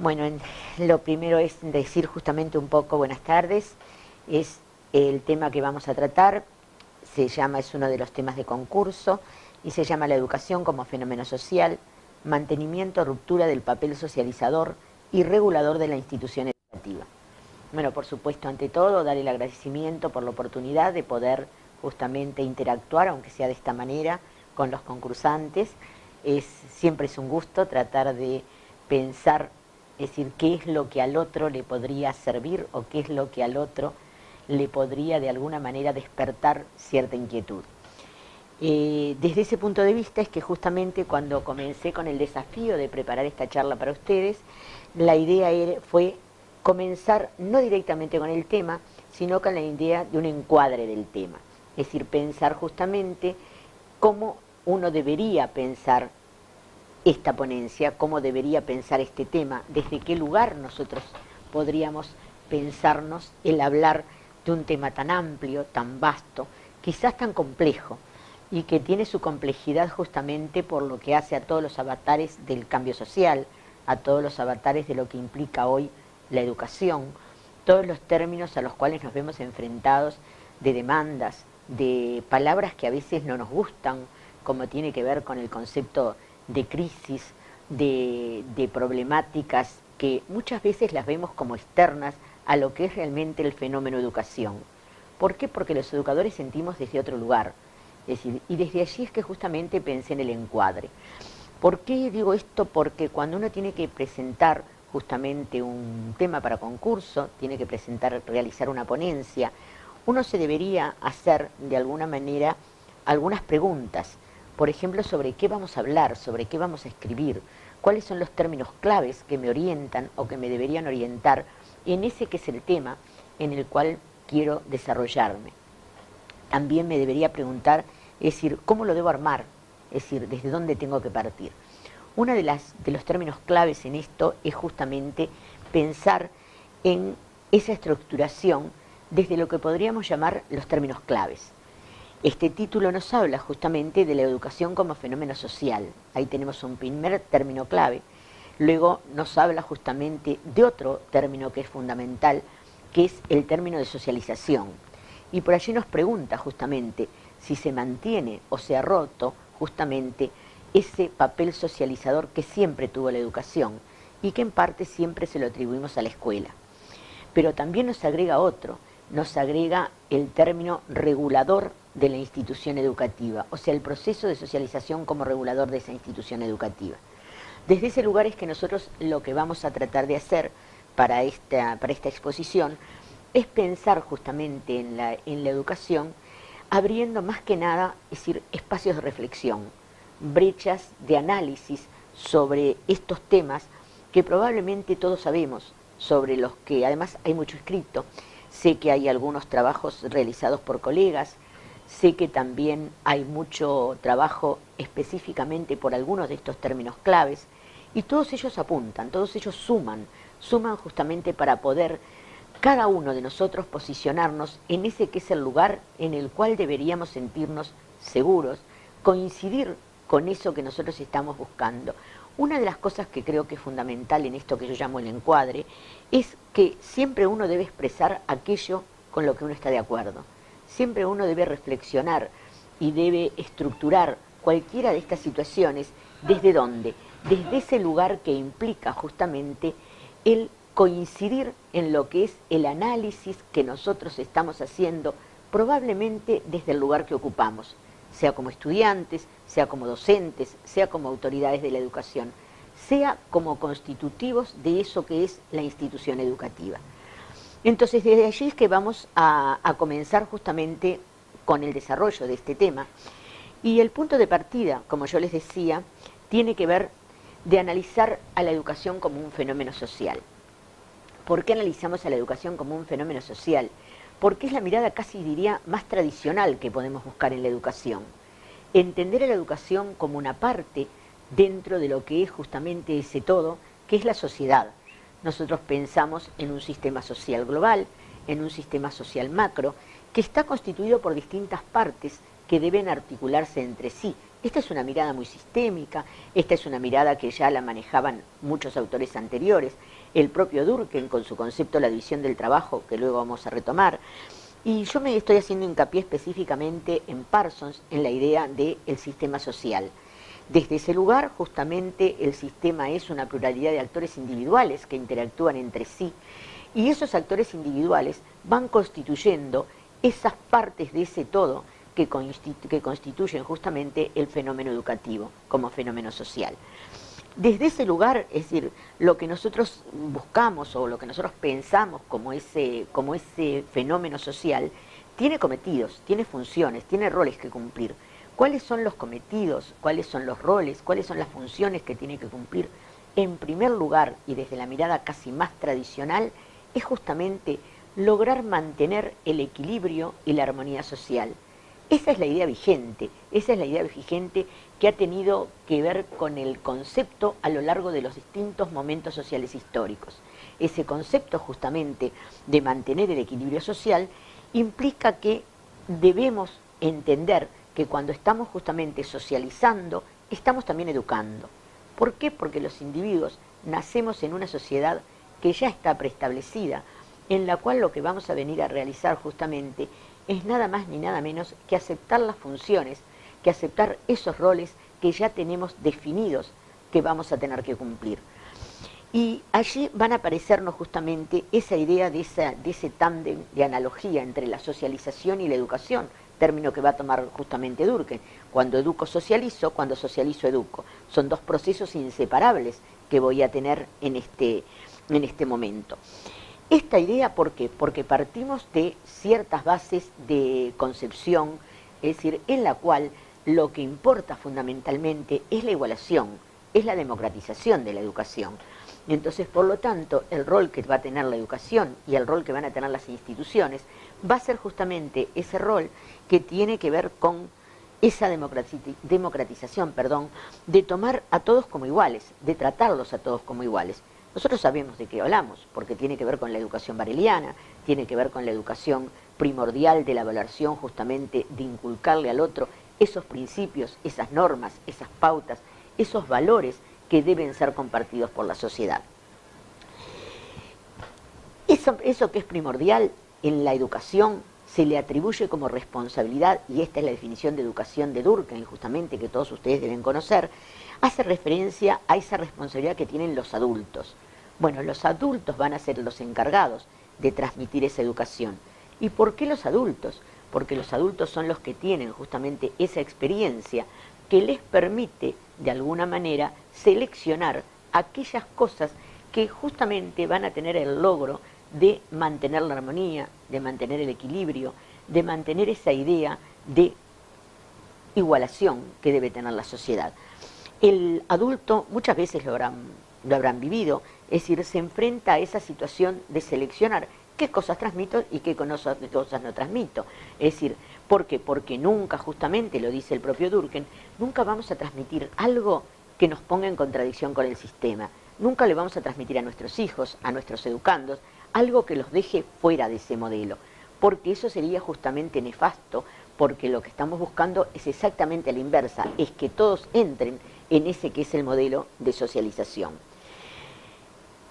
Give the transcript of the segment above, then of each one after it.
Bueno, lo primero es decir justamente un poco buenas tardes. Es el tema que vamos a tratar, es uno de los temas de concurso y se llama la educación como fenómeno social, mantenimiento, ruptura del papel socializador y regulador de la institución educativa. Bueno, por supuesto, ante todo, dar el agradecimiento por la oportunidad de poder justamente interactuar, aunque sea de esta manera, con los concursantes. Siempre es un gusto tratar de pensar, es decir, qué es lo que al otro le podría servir o qué es lo que al otro le podría de alguna manera despertar cierta inquietud. Desde ese punto de vista es que justamente cuando comencé con el desafío de preparar esta charla para ustedes, la idea fue comenzar no directamente con el tema, sino con la idea de un encuadre del tema. Es decir, pensar justamente cómo uno debería pensar esta ponencia, cómo debería pensar este tema, desde qué lugar nosotros podríamos pensarnos el hablar de un tema tan amplio, tan vasto, quizás tan complejo, y que tiene su complejidad justamente por lo que hace a todos los avatares del cambio social, a todos los avatares de lo que implica hoy la educación, todos los términos a los cuales nos vemos enfrentados de demandas, de palabras que a veces no nos gustan, como tiene que ver con el concepto de crisis, de problemáticas que muchas veces las vemos como externas a lo que es realmente el fenómeno educación. ¿Por qué? Porque los educadores sentimos desde otro lugar. Es decir, y desde allí es que justamente pensé en el encuadre. ¿Por qué digo esto? Porque cuando uno tiene que presentar justamente un tema para concurso, tiene que realizar una ponencia, uno se debería hacer de alguna manera algunas preguntas. Por ejemplo, sobre qué vamos a hablar, sobre qué vamos a escribir, cuáles son los términos claves que me orientan o que me deberían orientar en ese que es el tema en el cual quiero desarrollarme. También me debería preguntar, es decir, ¿cómo lo debo armar? Es decir, ¿desde dónde tengo que partir? Uno de los términos claves en esto es justamente pensar en esa estructuración desde lo que podríamos llamar los términos claves. Este título nos habla justamente de la educación como fenómeno social. Ahí tenemos un primer término clave. Luego nos habla justamente de otro término que es fundamental, que es el término de socialización. Y por allí nos pregunta justamente si se mantiene o se ha roto justamente ese papel socializador que siempre tuvo la educación y que en parte siempre se lo atribuimos a la escuela. Pero también nos agrega otro, nos agrega el término regulador de la institución educativa, o sea, el proceso de socialización como regulador de esa institución educativa. Desde ese lugar es que nosotros lo que vamos a tratar de hacer para esta exposición es pensar justamente en la educación, abriendo más que nada, es decir, espacios de reflexión, brechas de análisis sobre estos temas que probablemente todos sabemos, sobre los que además hay mucho escrito. Sé que hay algunos trabajos realizados por colegas, sé que también hay mucho trabajo específicamente por algunos de estos términos claves, y todos ellos apuntan, todos ellos suman justamente para poder cada uno de nosotros posicionarnos en ese que es el lugar en el cual deberíamos sentirnos seguros, coincidir con eso que nosotros estamos buscando. Una de las cosas que creo que es fundamental en esto que yo llamo el encuadre es que siempre uno debe expresar aquello con lo que uno está de acuerdo. Siempre uno debe reflexionar y debe estructurar cualquiera de estas situaciones. ¿Desde dónde? Desde ese lugar que implica justamente el coincidir en lo que es el análisis que nosotros estamos haciendo, probablemente desde el lugar que ocupamos, sea como estudiantes, sea como docentes, sea como autoridades de la educación, sea como constitutivos de eso que es la institución educativa. Entonces, desde allí es que vamos a comenzar justamente con el desarrollo de este tema. Y el punto de partida, como yo les decía, tiene que ver de analizar a la educación como un fenómeno social. ¿Por qué analizamos a la educación como un fenómeno social? Porque es la mirada casi diría más tradicional que podemos buscar en la educación. Entender a la educación como una parte dentro de lo que es justamente ese todo, que es la sociedad. Nosotros pensamos en un sistema social global, en un sistema social macro, que está constituido por distintas partes que deben articularse entre sí, Esta es una mirada muy sistémica, esta es una mirada que ya la manejaban muchos autores anteriores, el propio Durkheim con su concepto de la división del trabajo, que luego vamos a retomar. Y yo me estoy haciendo hincapié específicamente en Parsons, en la idea del sistema social. Desde ese lugar, justamente, el sistema es una pluralidad de actores individuales que interactúan entre sí, y esos actores individuales van constituyendo esas partes de ese todo que constituyen justamente el fenómeno educativo como fenómeno social. Desde ese lugar, es decir, lo que nosotros buscamos o lo que nosotros pensamos como ese fenómeno social, tiene cometidos, tiene funciones, tiene roles que cumplir. ¿Cuáles son los cometidos? ¿Cuáles son los roles? ¿Cuáles son las funciones que tiene que cumplir? En primer lugar, y desde la mirada casi más tradicional, es justamente lograr mantener el equilibrio y la armonía social. Esa es la idea vigente, que ha tenido que ver con el concepto a lo largo de los distintos momentos sociales históricos. Ese concepto justamente de mantener el equilibrio social implica que debemos entender que cuando estamos justamente socializando, estamos también educando. ¿Por qué? Porque los individuos nacemos en una sociedad que ya está preestablecida, en la cual lo que vamos a venir a realizar justamente es nada más ni nada menos que aceptar las funciones, que aceptar esos roles que ya tenemos definidos que vamos a tener que cumplir. Y allí van a aparecernos justamente esa idea de ese tándem de analogía entre la socialización y la educación, término que va a tomar justamente Durkheim. Cuando educo socializo, cuando socializo educo. Son dos procesos inseparables que voy a tener en este momento. Esta idea, ¿por qué? Porque partimos de ciertas bases de concepción, es decir, en la cual lo que importa fundamentalmente es la igualación, es la democratización de la educación. Y entonces, por lo tanto, el rol que va a tener la educación y el rol que van a tener las instituciones va a ser justamente ese rol que tiene que ver con esa democratización, de tomar a todos como iguales, de tratarlos a todos como iguales. Nosotros sabemos de qué hablamos, porque tiene que ver con la educación bareliana, tiene que ver con la educación primordial de la valoración justamente de inculcarle al otro esos principios, esas normas, esas pautas, esos valores que deben ser compartidos por la sociedad. Eso que es primordial en la educación se le atribuye como responsabilidad, y esta es la definición de educación de Durkheim, justamente, que todos ustedes deben conocer, hace referencia a esa responsabilidad que tienen los adultos. Bueno, los adultos van a ser los encargados de transmitir esa educación. ¿Y por qué los adultos? Porque los adultos son los que tienen justamente esa experiencia que les permite, de alguna manera, seleccionar aquellas cosas que justamente van a tener el logro de mantener la armonía, de mantener el equilibrio, de mantener esa idea de igualación que debe tener la sociedad. El adulto muchas veces lo habrán vivido, es decir, se enfrenta a esa situación de seleccionar qué cosas transmito y qué cosas no transmito. Es decir, ¿por qué? Porque nunca, justamente lo dice el propio Durkheim, nunca vamos a transmitir algo que nos ponga en contradicción con el sistema. Nunca le vamos a transmitir a nuestros hijos, a nuestros educandos, algo que los deje fuera de ese modelo, porque eso sería justamente nefasto, porque lo que estamos buscando es exactamente a la inversa, es que todos entren en ese que es el modelo de socialización.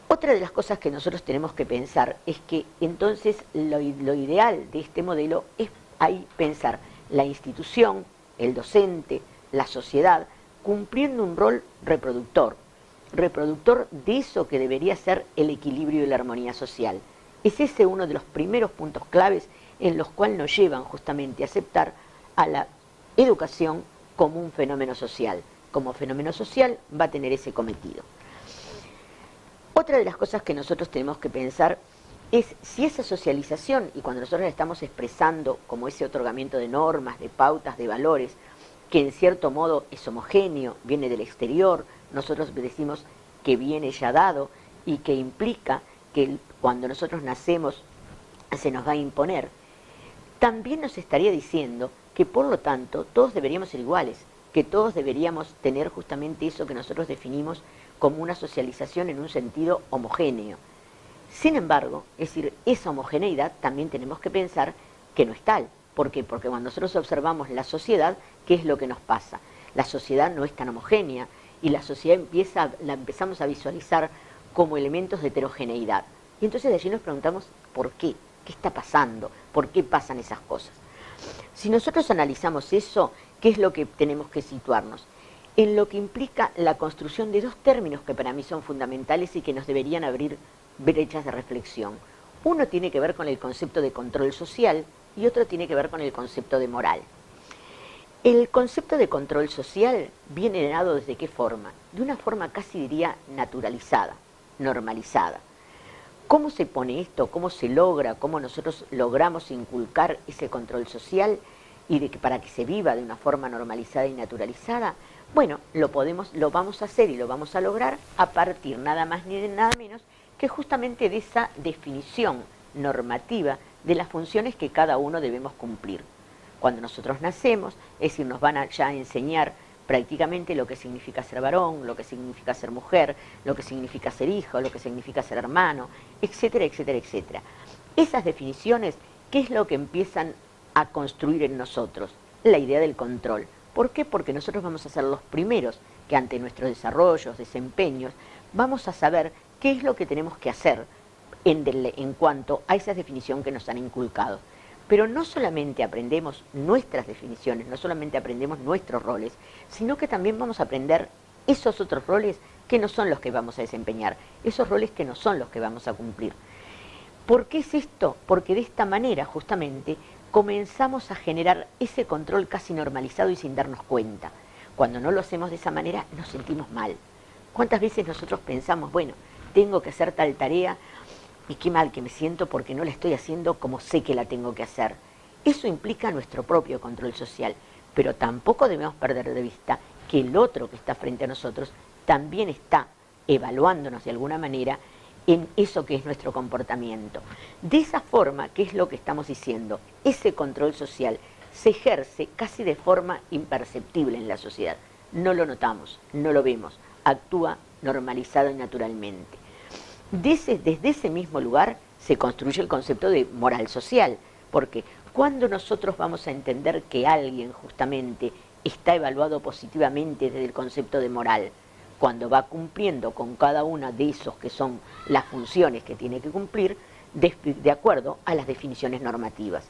Otra de las cosas que nosotros tenemos que pensar es que entonces lo ideal de este modelo es ahí pensar la institución, el docente, la sociedad, cumpliendo un rol reproductor de eso que debería ser el equilibrio y la armonía social. Es ese uno de los primeros puntos claves en los cuales nos llevan justamente a aceptar a la educación como un fenómeno social. Como fenómeno social va a tener ese cometido. Otra de las cosas que nosotros tenemos que pensar es si esa socialización, y cuando nosotros la estamos expresando como ese otorgamiento de normas, de pautas, de valores, que en cierto modo es homogéneo, viene del exterior, nosotros decimos que viene ya dado y que implica que cuando nosotros nacemos se nos va a imponer, también nos estaría diciendo que por lo tanto todos deberíamos ser iguales, que todos deberíamos tener justamente eso que nosotros definimos como una socialización en un sentido homogéneo. Sin embargo, es decir, esa homogeneidad también tenemos que pensar que no es tal. ¿Por qué? Porque cuando nosotros observamos la sociedad, ¿qué es lo que nos pasa? la sociedad no es tan homogénea y la sociedad la empezamos a visualizar como elementos de heterogeneidad. Y entonces de allí nos preguntamos ¿por qué? ¿Qué está pasando? ¿Por qué pasan esas cosas? Si nosotros analizamos eso, ¿qué es lo que tenemos que situarnos? En lo que implica la construcción de dos términos que para mí son fundamentales y que nos deberían abrir brechas de reflexión. Uno tiene que ver con el concepto de control social y otro tiene que ver con el concepto de moral. El concepto de control social viene dado ¿desde qué forma? De una forma casi diría naturalizada, normalizada. ¿Cómo se pone esto? ¿Cómo se logra? ¿Cómo nosotros logramos inculcar ese control social y para que se viva de una forma normalizada y naturalizada? Bueno, lo vamos a hacer y lo vamos a lograr a partir nada más ni de nada menos que justamente de esa definición normativa de las funciones que cada uno debemos cumplir. Cuando nosotros nacemos, es decir, nos van a ya enseñar prácticamente lo que significa ser varón, lo que significa ser mujer, lo que significa ser hijo, lo que significa ser hermano, etcétera, etcétera, etcétera. Esas definiciones, ¿qué es lo que empiezan a construir en nosotros? La idea del control. ¿Por qué? Porque nosotros vamos a ser los primeros que ante nuestros desarrollos, desempeños, vamos a saber qué es lo que tenemos que hacer en cuanto a esa definición que nos han inculcado. Pero no solamente aprendemos nuestras definiciones, no solamente aprendemos nuestros roles, sino que también vamos a aprender esos otros roles que no son los que vamos a desempeñar, esos roles que no son los que vamos a cumplir. ¿Por qué es esto? Porque de esta manera, justamente, comenzamos a generar ese control casi normalizado y sin darnos cuenta. Cuando no lo hacemos de esa manera, nos sentimos mal. ¿Cuántas veces nosotros pensamos, bueno, tengo que hacer tal tarea y qué mal que me siento porque no la estoy haciendo como sé que la tengo que hacer? Eso implica nuestro propio control social, pero tampoco debemos perder de vista que el otro que está frente a nosotros también está evaluándonos de alguna manera en eso que es nuestro comportamiento. De esa forma, ¿qué es lo que estamos diciendo? Ese control social se ejerce casi de forma imperceptible en la sociedad. No lo notamos, no lo vemos, actúa normalizado y naturalmente. Desde ese mismo lugar se construye el concepto de moral social, porque cuando nosotros vamos a entender que alguien justamente está evaluado positivamente desde el concepto de moral, cuando va cumpliendo con cada una de esos que son las funciones que tiene que cumplir de acuerdo a las definiciones normativas.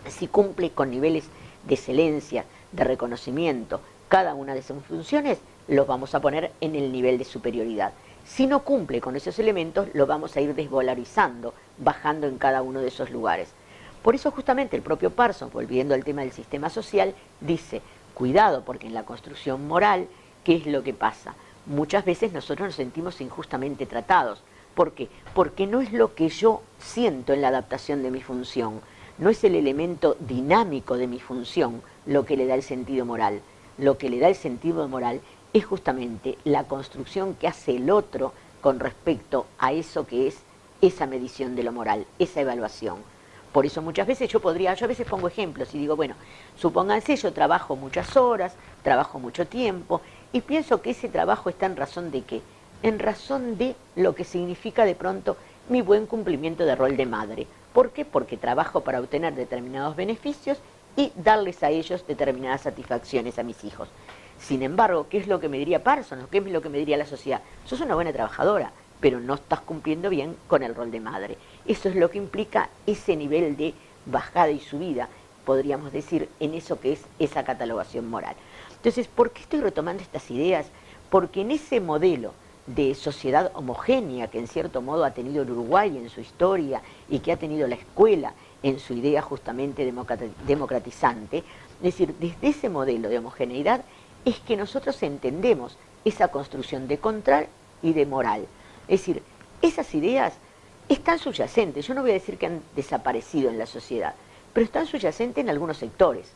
Si cumple con niveles de excelencia, de reconocimiento, cada una de esas funciones, los vamos a poner en el nivel de superioridad. Si no cumple con esos elementos, lo vamos a ir desvalorizando, bajando en cada uno de esos lugares. Por eso justamente el propio Parsons, volviendo al tema del sistema social, dice, cuidado, porque en la construcción moral, ¿qué es lo que pasa? Muchas veces nosotros nos sentimos injustamente tratados. ¿Por qué? Porque no es lo que yo siento en la adaptación de mi función, no es el elemento dinámico de mi función lo que le da el sentido moral. Lo que le da el sentido moral es justamente la construcción que hace el otro con respecto a eso que es esa medición de lo moral, esa evaluación. Por eso muchas veces yo a veces pongo ejemplos y digo, bueno, supónganse yo trabajo muchas horas, trabajo mucho tiempo y pienso que ese trabajo está en razón de ¿qué? En razón de lo que significa de pronto mi buen cumplimiento de rol de madre. ¿Por qué? Porque trabajo para obtener determinados beneficios y darles a ellos determinadas satisfacciones a mis hijos. Sin embargo, ¿qué es lo que me diría Parsons? ¿Qué es lo que me diría la sociedad? Sos una buena trabajadora, pero no estás cumpliendo bien con el rol de madre. Eso es lo que implica ese nivel de bajada y subida, podríamos decir, en eso que es esa catalogación moral. Entonces, ¿por qué estoy retomando estas ideas? Porque en ese modelo de sociedad homogénea que en cierto modo ha tenido el Uruguay en su historia y que ha tenido la escuela en su idea justamente democratizante, es decir, desde ese modelo de homogeneidad es que nosotros entendemos esa construcción de control y de moral. Es decir, esas ideas están subyacentes, yo no voy a decir que han desaparecido en la sociedad, pero están subyacentes en algunos sectores.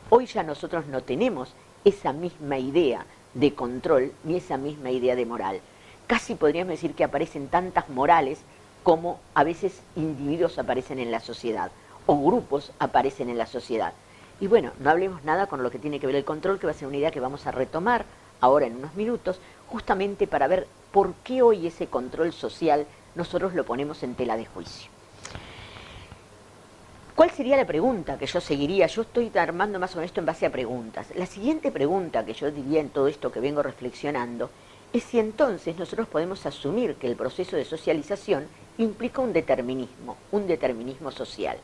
Hoy ya nosotros no tenemos esa misma idea de control ni esa misma idea de moral. Casi podríamos decir que aparecen tantas morales como a veces individuos aparecen en la sociedad o grupos aparecen en la sociedad. Y bueno, no hablemos nada con lo que tiene que ver el control, que va a ser una idea que vamos a retomar ahora en unos minutos, justamente para ver por qué hoy ese control social nosotros lo ponemos en tela de juicio. ¿Cuál sería la pregunta que yo seguiría? Yo estoy armando más o menos esto en base a preguntas. La siguiente pregunta que yo diría en todo esto que vengo reflexionando es si entonces nosotros podemos asumir que el proceso de socialización implica un determinismo social.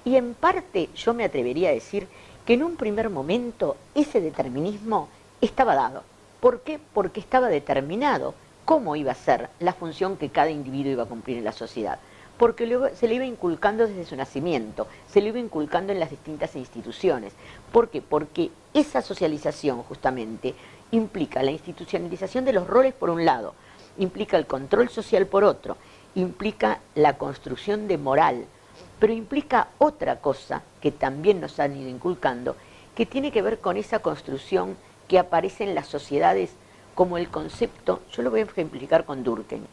Y en parte yo me atrevería a decir que en un primer momento ese determinismo estaba dado. ¿Por qué? Porque estaba determinado cómo iba a ser la función que cada individuo iba a cumplir en la sociedad. Porque luego se le iba inculcando desde su nacimiento, se le iba inculcando en las distintas instituciones. ¿Por qué? Porque esa socialización justamente implica la institucionalización de los roles por un lado, implica el control social por otro, implica la construcción de moral, pero implica otra cosa que también nos han ido inculcando, que tiene que ver con esa construcción que aparece en las sociedades como el concepto, yo lo voy a ejemplificar con Durkheim,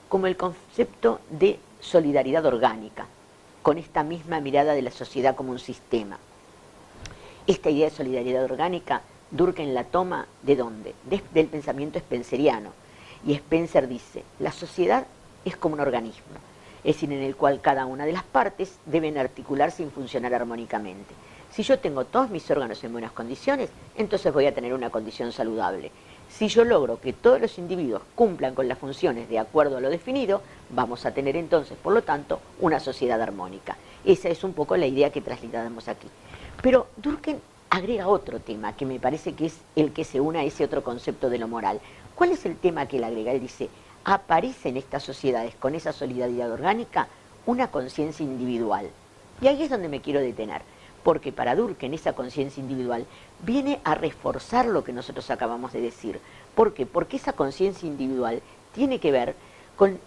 como el concepto de solidaridad orgánica, con esta misma mirada de la sociedad como un sistema. Esta idea de solidaridad orgánica, Durkheim la toma ¿de dónde? Del pensamiento spenceriano. Y Spencer dice, la sociedad es como un organismo, es decir, en el cual cada una de las partes deben articularse y funcionar armónicamente. Si yo tengo todos mis órganos en buenas condiciones, entonces voy a tener una condición saludable. Si yo logro que todos los individuos cumplan con las funciones de acuerdo a lo definido, vamos a tener entonces, por lo tanto, una sociedad armónica. Esa es un poco la idea que trasladamos aquí. Pero Durkheim agrega otro tema que me parece que es el que se une a ese otro concepto de lo moral. ¿Cuál es el tema que él agrega? Él dice, aparece en estas sociedades con esa solidaridad orgánica una conciencia individual. Y ahí es donde me quiero detener. Porque para Durkheim esa conciencia individual viene a reforzar lo que nosotros acabamos de decir. ¿Por qué? Porque esa conciencia individual tiene que ver con,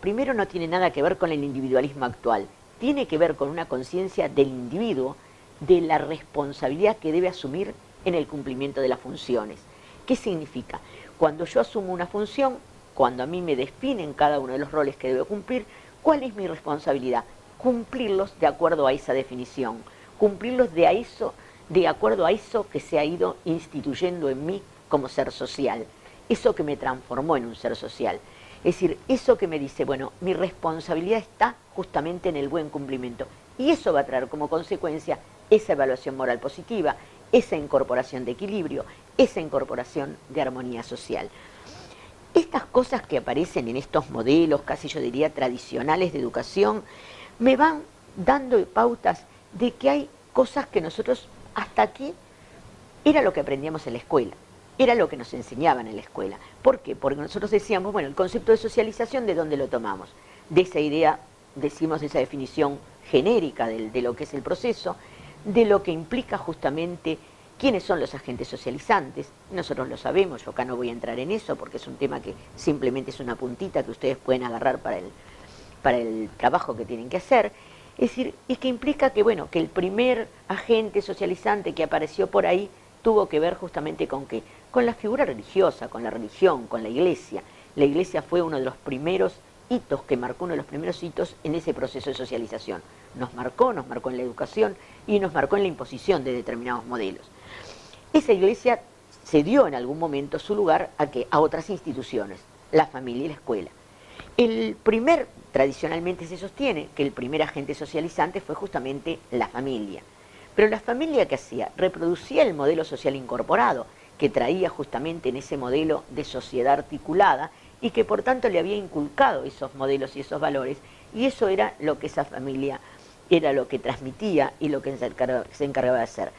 primero no tiene nada que ver con el individualismo actual, tiene que ver con una conciencia del individuo, de la responsabilidad que debe asumir en el cumplimiento de las funciones. ¿Qué significa? Cuando yo asumo una función, cuando a mí me definen cada uno de los roles que debo cumplir, ¿cuál es mi responsabilidad? Cumplirlos de acuerdo a esa definición. Cumplirlos de acuerdo a eso que se ha ido instituyendo en mí como ser social, eso que me transformó en un ser social. Es decir, eso que me dice, bueno, mi responsabilidad está justamente en el buen cumplimiento. Y eso va a traer como consecuencia esa evaluación moral positiva, esa incorporación de equilibrio, esa incorporación de armonía social. Estas cosas que aparecen en estos modelos, casi yo diría tradicionales de educación, me van dando pautas de que hay cosas que nosotros hasta aquí era lo que aprendíamos en la escuela, era lo que nos enseñaban en la escuela. ¿Por qué? Porque nosotros decíamos, bueno, el concepto de socialización, ¿de dónde lo tomamos? De esa idea, decimos esa definición genérica de lo que es el proceso, de lo que implica justamente quiénes son los agentes socializantes. Nosotros lo sabemos, yo acá no voy a entrar en eso porque es un tema que simplemente es una puntita que ustedes pueden agarrar para el trabajo que tienen que hacer. Es decir, y que implica que, bueno, que el primer agente socializante que apareció por ahí tuvo que ver justamente con ¿qué? Con la figura religiosa, con la religión, con la iglesia. La iglesia fue uno de los primeros hitos, que marcó uno de los primeros hitos en ese proceso de socialización. Nos marcó en la educación y nos marcó en la imposición de determinados modelos. Esa iglesia cedió en algún momento su lugar ¿a qué? A otras instituciones, la familia y la escuela. Tradicionalmente se sostiene que el primer agente socializante fue justamente la familia. Pero la familia, ¿qué hacía? Reproducía el modelo social incorporado, que traía justamente en ese modelo de sociedad articulada y que por tanto le había inculcado esos modelos y esos valores, y eso era lo que esa familia era lo que transmitía y lo que se encargaba de hacer.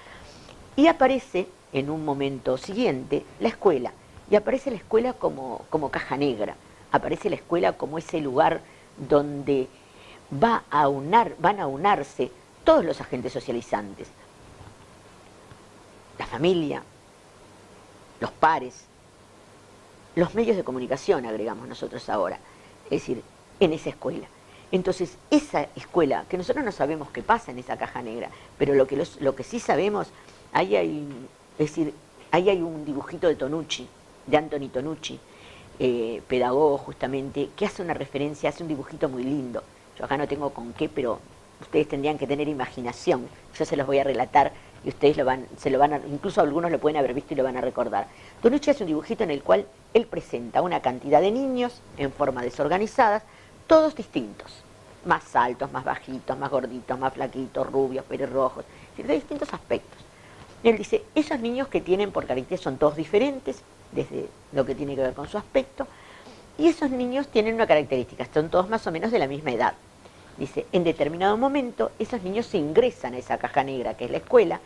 Y aparece en un momento siguiente la escuela, y aparece la escuela como caja negra, aparece la escuela como ese lugar donde van a unarse todos los agentes socializantes. La familia, los pares, los medios de comunicación, agregamos nosotros ahora, es decir, en esa escuela. Entonces, esa escuela, que nosotros no sabemos qué pasa en esa caja negra, pero lo que sí sabemos, ahí hay un dibujito de Tonucci, de Anthony Tonucci, pedagogo justamente, que hace una referencia, hace un dibujito muy lindo. Yo acá no tengo con qué, pero ustedes tendrían que tener imaginación. Yo se los voy a relatar y ustedes incluso algunos lo pueden haber visto y lo van a recordar. Tonucci hace un dibujito en el cual él presenta una cantidad de niños en forma desorganizadas, todos distintos. más altos, más bajitos, más gorditos, más flaquitos, rubios, pelirrojos, es decir, de distintos aspectos. Y él dice, esos niños que tienen por características son todos diferentes, desde lo que tiene que ver con su aspecto, y esos niños tienen una característica, son todos más o menos de la misma edad. Dice, en determinado momento, esos niños se ingresan a esa caja negra, que es la escuela.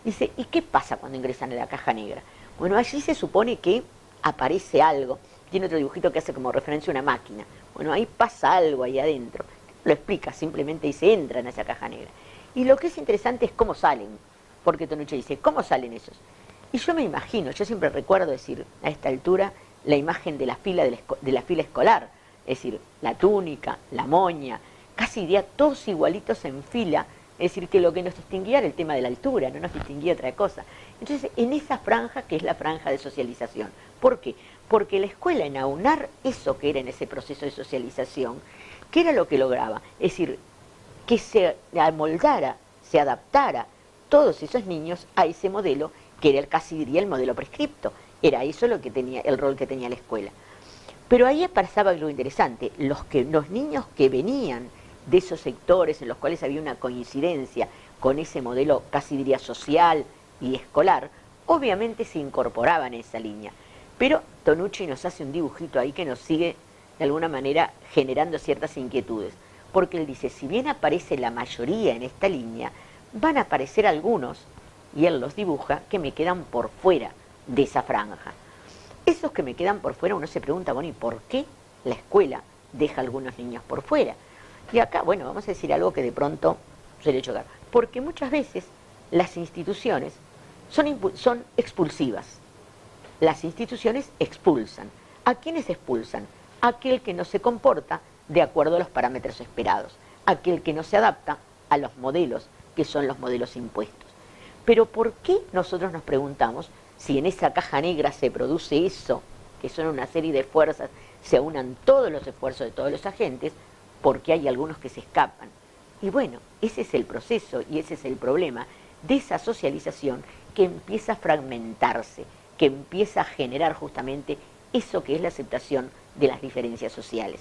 Dice, ¿y qué pasa cuando ingresan a la caja negra? Bueno, allí se supone que aparece algo. Tiene otro dibujito que hace como referencia a una máquina. Bueno, ahí pasa algo ahí adentro. Lo explica, simplemente dice, entran a esa caja negra. Y lo que es interesante es cómo salen. Porque Tonucci dice, ¿cómo salen esos? Y yo me imagino, yo siempre recuerdo decir, a esta altura, la imagen de la fila, de la fila escolar. Es decir, la túnica, la moña, casi diría todos igualitos en fila. Es decir, que lo que nos distinguía era el tema de la altura, no nos distinguía otra cosa. Entonces, en esa franja, que es la franja de socialización. ¿Por qué? Porque la escuela, en aunar eso que era en ese proceso de socialización, ¿qué era lo que lograba? Es decir, que se amoldara, se adaptara todos esos niños a ese modelo, que era casi diría el modelo prescripto. Era eso lo que tenía, el rol que tenía la escuela. Pero ahí pasaba algo interesante. Los niños que venían de esos sectores en los cuales había una coincidencia con ese modelo casi diría social y escolar, obviamente se incorporaban en esa línea. Pero Tonucci nos hace un dibujito ahí que nos sigue de alguna manera generando ciertas inquietudes. Porque él dice, si bien aparece la mayoría en esta línea, van a aparecer algunos, y él los dibuja, que me quedan por fuera de esa franja. Esos que me quedan por fuera, uno se pregunta, bueno, ¿y por qué la escuela deja a algunos niños por fuera? Y acá, bueno, vamos a decir algo que de pronto suele chocar. Porque muchas veces las instituciones son expulsivas. Las instituciones expulsan. ¿A quiénes expulsan? Aquel que no se comporta de acuerdo a los parámetros esperados. Aquel que no se adapta a los modelos, que son los modelos impuestos. Pero ¿por qué nosotros nos preguntamos si en esa caja negra se produce eso, que son una serie de fuerzas, se unan todos los esfuerzos de todos los agentes? Porque hay algunos que se escapan. Y bueno, ese es el proceso y ese es el problema de esa socialización que empieza a fragmentarse, que empieza a generar justamente eso que es la aceptación de las diferencias sociales.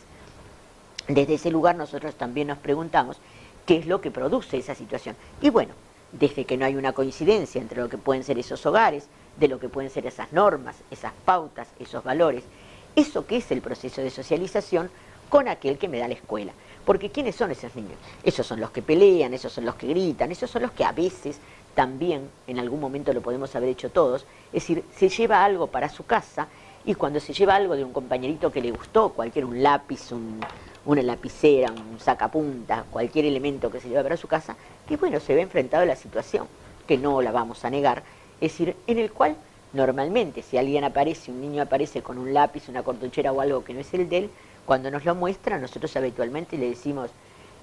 Desde ese lugar nosotros también nos preguntamos qué es lo que produce esa situación. Y bueno, desde que no hay una coincidencia entre lo que pueden ser esos hogares, de lo que pueden ser esas normas, esas pautas, esos valores, eso que es el proceso de socialización con aquel que me da la escuela. Porque ¿quiénes son esos niños? Esos son los que pelean, esos son los que gritan, esos son los que a veces también, en algún momento lo podemos haber hecho todos, es decir, se lleva algo para su casa y cuando se lleva algo de un compañerito que le gustó, un lápiz, una lapicera, un sacapunta, cualquier elemento que se lleva para su casa, que bueno, se ve enfrentado a la situación, que no la vamos a negar, es decir, en el cual normalmente si alguien aparece, un niño aparece con un lápiz, una cartuchera o algo que no es el de él, cuando nos lo muestra, nosotros habitualmente le decimos,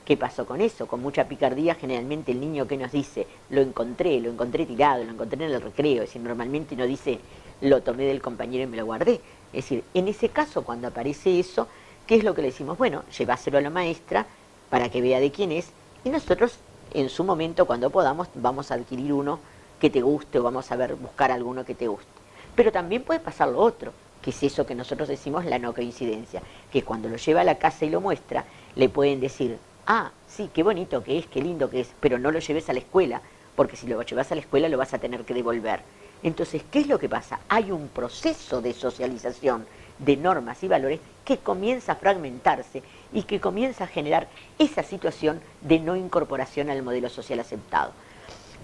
¿qué pasó con eso? Con mucha picardía, generalmente el niño que nos dice, lo encontré tirado, lo encontré en el recreo, es decir, normalmente no dice, lo tomé del compañero y me lo guardé. Es decir, en ese caso, cuando aparece eso, ¿qué es lo que le decimos? Bueno, lleváselo a la maestra para que vea de quién es, y nosotros, en su momento, cuando podamos, vamos a adquirir uno que te guste o vamos a buscar alguno que te guste. Pero también puede pasar lo otro, que es eso que nosotros decimos la no coincidencia, que cuando lo lleva a la casa y lo muestra, le pueden decir, ah, sí, qué bonito que es, qué lindo que es, pero no lo lleves a la escuela, porque si lo llevas a la escuela lo vas a tener que devolver. Entonces, ¿qué es lo que pasa? Hay un proceso de socialización de normas y valores que comienza a fragmentarse y que comienza a generar esa situación de no incorporación al modelo social aceptado.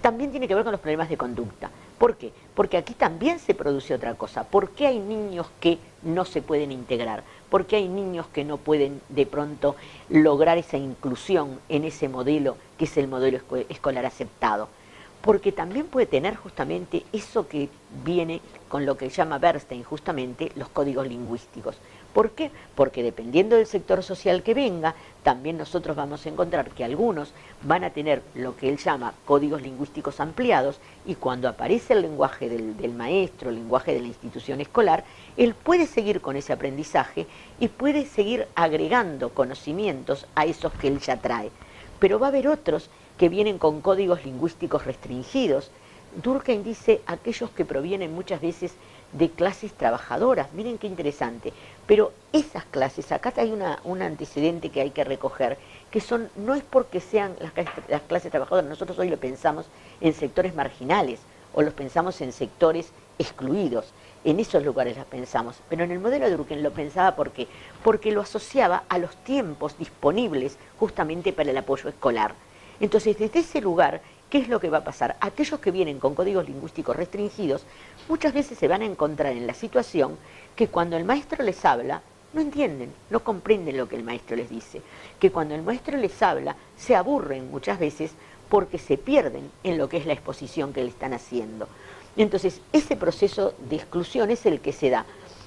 También tiene que ver con los problemas de conducta. ¿Por qué? Porque aquí también se produce otra cosa. ¿Por qué hay niños que no se pueden integrar? ¿Por qué hay niños que no pueden de pronto lograr esa inclusión en ese modelo que es el modelo escolar aceptado? Porque también puede tener justamente eso que viene con lo que llama Bernstein justamente los códigos lingüísticos. ¿Por qué? Porque dependiendo del sector social que venga, también nosotros vamos a encontrar que algunos van a tener lo que él llama códigos lingüísticos ampliados y cuando aparece el lenguaje del maestro, el lenguaje de la institución escolar, él puede seguir con ese aprendizaje y puede seguir agregando conocimientos a esos que él ya trae. Pero va a haber otros que vienen con códigos lingüísticos restringidos. Durkheim dice aquellos que provienen muchas veces de clases trabajadoras. Miren qué interesante, Pero esas clases, acá hay un antecedente que hay que recoger, que son, no es porque sean las clases trabajadoras, nosotros hoy lo pensamos en sectores marginales, o los pensamos en sectores excluidos, en esos lugares las pensamos, pero en el modelo de Durkheim lo pensaba porque lo asociaba a los tiempos disponibles justamente para el apoyo escolar. Entonces, desde ese lugar, ¿qué es lo que va a pasar? Aquellos que vienen con códigos lingüísticos restringidos, muchas veces se van a encontrar en la situación que cuando el maestro les habla, no entienden, no comprenden lo que el maestro les dice, que cuando el maestro les habla, se aburren muchas veces porque se pierden en lo que es la exposición que le están haciendo. Entonces, ese proceso de exclusión es el que se da.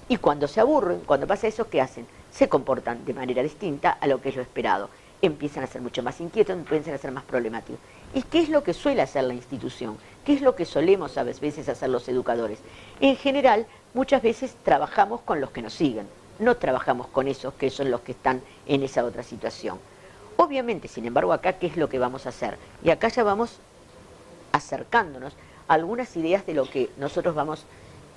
Y cuando se aburren, cuando pasa eso, ¿qué hacen? Se comportan de manera distinta a lo que es lo esperado. Empiezan a ser mucho más inquietos, empiezan a ser más problemáticos. ¿Y qué es lo que suele hacer la institución? ¿Qué es lo que solemos a veces hacer los educadores? En general, muchas veces trabajamos con los que nos siguen, no trabajamos con esos que son los que están en esa otra situación. Obviamente, sin embargo, acá, ¿qué es lo que vamos a hacer? Y acá ya vamos acercándonos a algunas ideas de lo que nosotros vamos,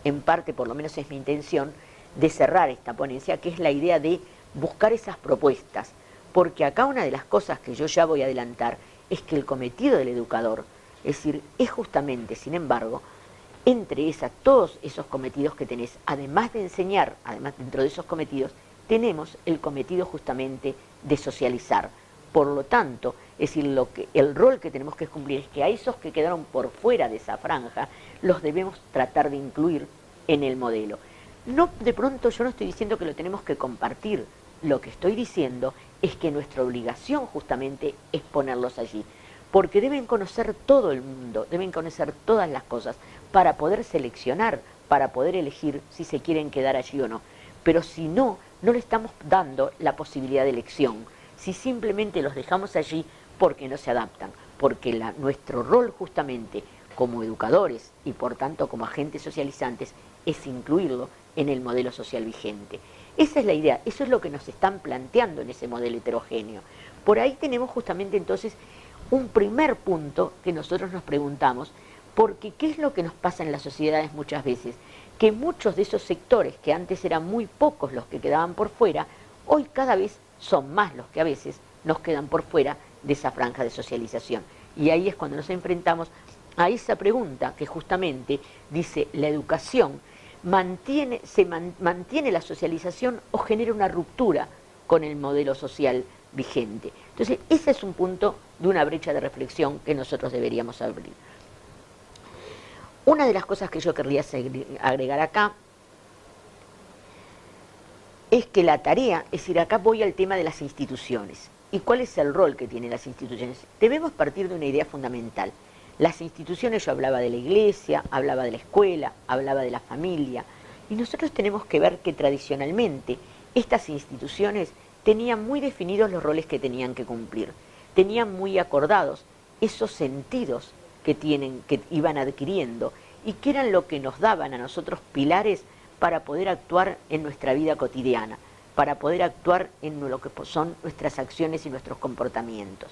en parte, por lo menos es mi intención, de cerrar esta ponencia, que es la idea de buscar esas propuestas. Porque acá una de las cosas que yo ya voy a adelantar es que el cometido del educador, es decir, es justamente, sin embargo, entre todos esos cometidos que tenés, además de enseñar, además dentro de esos cometidos, tenemos el cometido justamente de socializar. Por lo tanto, es decir, el rol que tenemos que cumplir es que a esos que quedaron por fuera de esa franja, los debemos tratar de incluir en el modelo. No, de pronto yo no estoy diciendo que lo tenemos que compartir, lo que estoy diciendo es que nuestra obligación justamente es ponerlos allí, porque deben conocer todo el mundo, deben conocer todas las cosas, para poder seleccionar, para poder elegir si se quieren quedar allí o no. Pero si no, no le estamos dando la posibilidad de elección, si simplemente los dejamos allí porque no se adaptan, porque nuestro rol justamente como educadores y por tanto como agentes socializantes es incluirlo en el modelo social vigente. Esa es la idea, eso es lo que nos están planteando en ese modelo heterogéneo. Por ahí tenemos justamente entonces un primer punto que nosotros nos preguntamos, porque ¿qué es lo que nos pasa en las sociedades muchas veces? Que muchos de esos sectores, que antes eran muy pocos los que quedaban por fuera, hoy cada vez son más los que a veces nos quedan por fuera de esa franja de socialización. Y ahí es cuando nos enfrentamos a esa pregunta que justamente dice, ¿la educación mantiene la socialización o genera una ruptura con el modelo social vigente? Entonces, ese es un punto de una brecha de reflexión que nosotros deberíamos abrir. Una de las cosas que yo querría agregar acá es que la tarea, es decir, acá voy al tema de las instituciones. ¿Y cuál es el rol que tienen las instituciones? Debemos partir de una idea fundamental. Las instituciones, yo hablaba de la iglesia, hablaba de la escuela, hablaba de la familia, y nosotros tenemos que ver que tradicionalmente estas instituciones tenían muy definidos los roles que tenían que cumplir, tenían muy acordados esos sentidos que iban adquiriendo y que eran lo que nos daban a nosotros pilares para poder actuar en nuestra vida cotidiana, para poder actuar en lo que son nuestras acciones y nuestros comportamientos.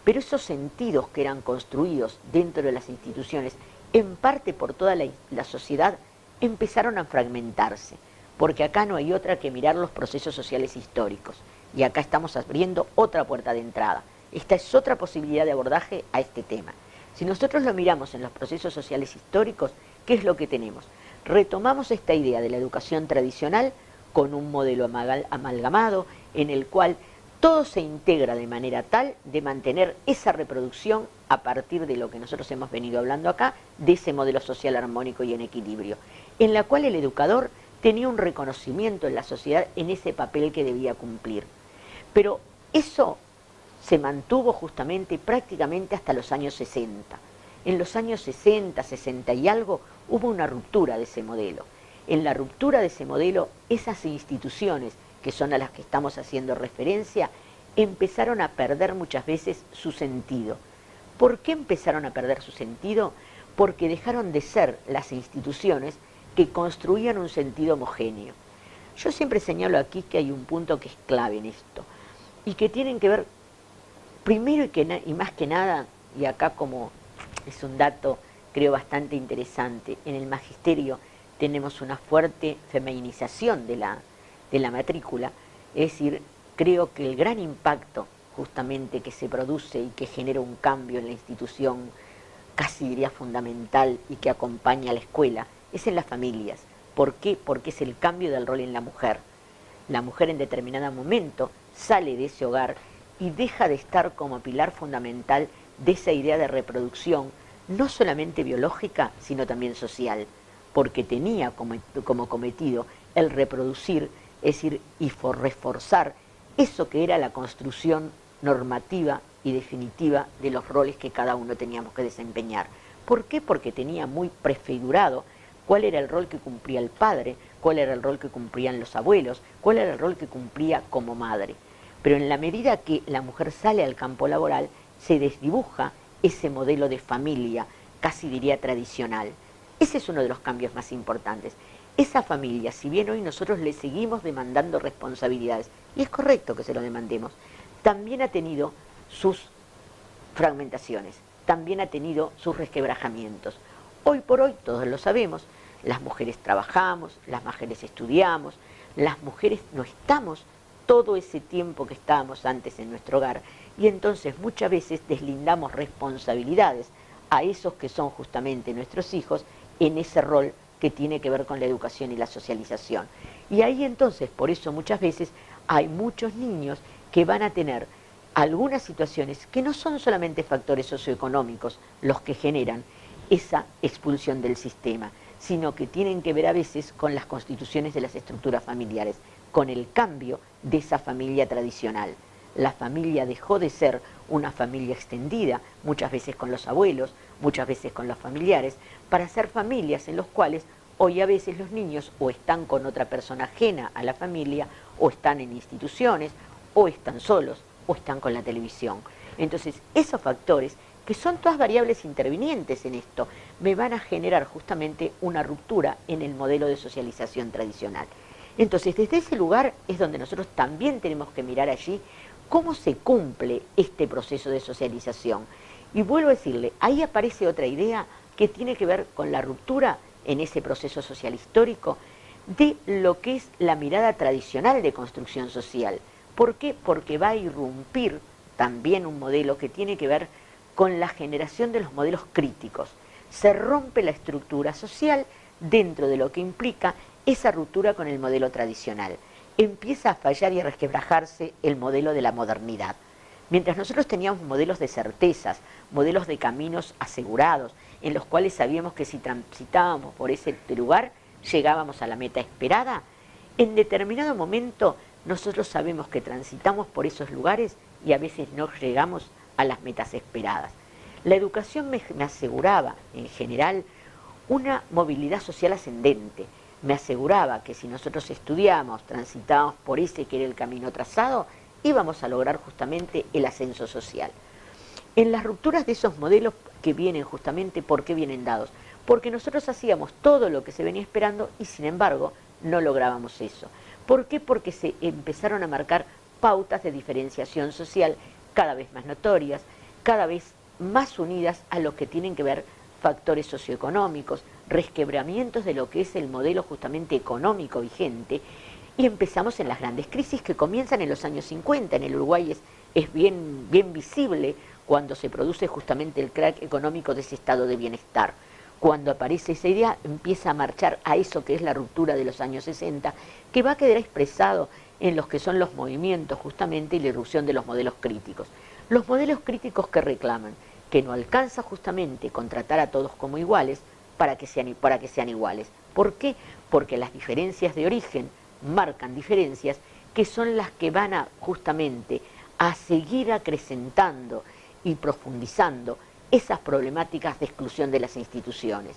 Pero esos sentidos que eran construidos dentro de las instituciones, en parte por toda la sociedad, empezaron a fragmentarse, porque acá no hay otra que mirar los procesos sociales históricos, y acá estamos abriendo otra puerta de entrada. Esta es otra posibilidad de abordaje a este tema. Si nosotros lo miramos en los procesos sociales históricos, ¿qué es lo que tenemos? Retomamos esta idea de la educación tradicional con un modelo amalgamado en el cual todo se integra de manera tal de mantener esa reproducción a partir de lo que nosotros hemos venido hablando acá, de ese modelo social armónico y en equilibrio, en la cual el educador tenía un reconocimiento en la sociedad en ese papel que debía cumplir. Pero eso se mantuvo justamente prácticamente hasta los años 60. En los años 60, 60 y algo, hubo una ruptura de ese modelo. En la ruptura de ese modelo, esas instituciones, que son a las que estamos haciendo referencia, empezaron a perder muchas veces su sentido. ¿Por qué empezaron a perder su sentido? Porque dejaron de ser las instituciones que construían un sentido homogéneo. Yo siempre señalo aquí que hay un punto que es clave en esto, y que tienen que ver, primero y más que nada, y acá como es un dato creo bastante interesante, en el magisterio tenemos una fuerte feminización de de la matrícula. Es decir, creo que el gran impacto justamente que se produce y que genera un cambio en la institución, casi diría fundamental, y que acompaña a la escuela, es en las familias. ¿Por qué? Porque es el cambio del rol en la mujer. La mujer en determinado momento sale de ese hogar y deja de estar como pilar fundamental de esa idea de reproducción, no solamente biológica, sino también social, porque tenía como cometido el reproducir, es decir, y reforzar eso que era la construcción normativa y definitiva de los roles que cada uno teníamos que desempeñar. ¿Por qué? Porque tenía muy prefigurado cuál era el rol que cumplía el padre, cuál era el rol que cumplían los abuelos, cuál era el rol que cumplía como madre. Pero en la medida que la mujer sale al campo laboral, se desdibuja ese modelo de familia, casi diría tradicional. Ese es uno de los cambios más importantes. Esa familia, si bien hoy nosotros le seguimos demandando responsabilidades, y es correcto que se lo demandemos, también ha tenido sus fragmentaciones, también ha tenido sus resquebrajamientos. Hoy por hoy, todos lo sabemos, las mujeres trabajamos, las mujeres estudiamos, las mujeres no estamos todo ese tiempo que estábamos antes en nuestro hogar, y entonces muchas veces deslindamos responsabilidades a esos que son justamente nuestros hijos en ese rol que tiene que ver con la educación y la socialización. Y ahí entonces, por eso muchas veces hay muchos niños que van a tener algunas situaciones que no son solamente factores socioeconómicos los que generan esa expulsión del sistema, sino que tienen que ver a veces con las constituciones de las estructuras familiares, con el cambio de esa familia tradicional. La familia dejó de ser una familia extendida, muchas veces con los abuelos, muchas veces con los familiares, para ser familias en las cuales hoy a veces los niños o están con otra persona ajena a la familia, o están en instituciones, o están solos, o están con la televisión. Entonces, esos factores, que son todas variables intervinientes en esto, me van a generar justamente una ruptura en el modelo de socialización tradicional. Entonces, desde ese lugar es donde nosotros también tenemos que mirar allí cómo se cumple este proceso de socialización. Y vuelvo a decirle, ahí aparece otra idea que tiene que ver con la ruptura en ese proceso social histórico de lo que es la mirada tradicional de construcción social. ¿Por qué? Porque va a irrumpir también un modelo que tiene que ver con la generación de los modelos críticos. Se rompe la estructura social dentro de lo que implica esa ruptura con el modelo tradicional. Empieza a fallar y a resquebrajarse el modelo de la modernidad. Mientras nosotros teníamos modelos de certezas, modelos de caminos asegurados, en los cuales sabíamos que si transitábamos por ese lugar, llegábamos a la meta esperada, en determinado momento nosotros sabemos que transitamos por esos lugares y a veces no llegamos a las metas esperadas. La educación me aseguraba, en general, una movilidad social ascendente. Me aseguraba que si nosotros estudiábamos, transitábamos por ese que era el camino trazado, íbamos a lograr justamente el ascenso social. En las rupturas de esos modelos que vienen justamente, ¿por qué vienen dados? Porque nosotros hacíamos todo lo que se venía esperando y sin embargo no lográbamos eso. ¿Por qué? Porque se empezaron a marcar pautas de diferenciación social cada vez más notorias, cada vez más unidas a lo que tienen que ver factores socioeconómicos, resquebramientos de lo que es el modelo justamente económico vigente, y empezamos en las grandes crisis que comienzan en los años 50. En el Uruguay es bien visible cuando se produce justamente el crack económico de ese estado de bienestar. Cuando aparece esa idea, empieza a marchar a eso que es la ruptura de los años 60, que va a quedar expresado en los que son los movimientos justamente y la irrupción de los modelos críticos. Los modelos críticos que reclaman que no alcanza justamente con tratar a todos como iguales para que sean iguales. ¿Por qué? Porque las diferencias de origen marcan diferencias que son las que van a justamente a seguir acrecentando y profundizando esas problemáticas de exclusión de las instituciones.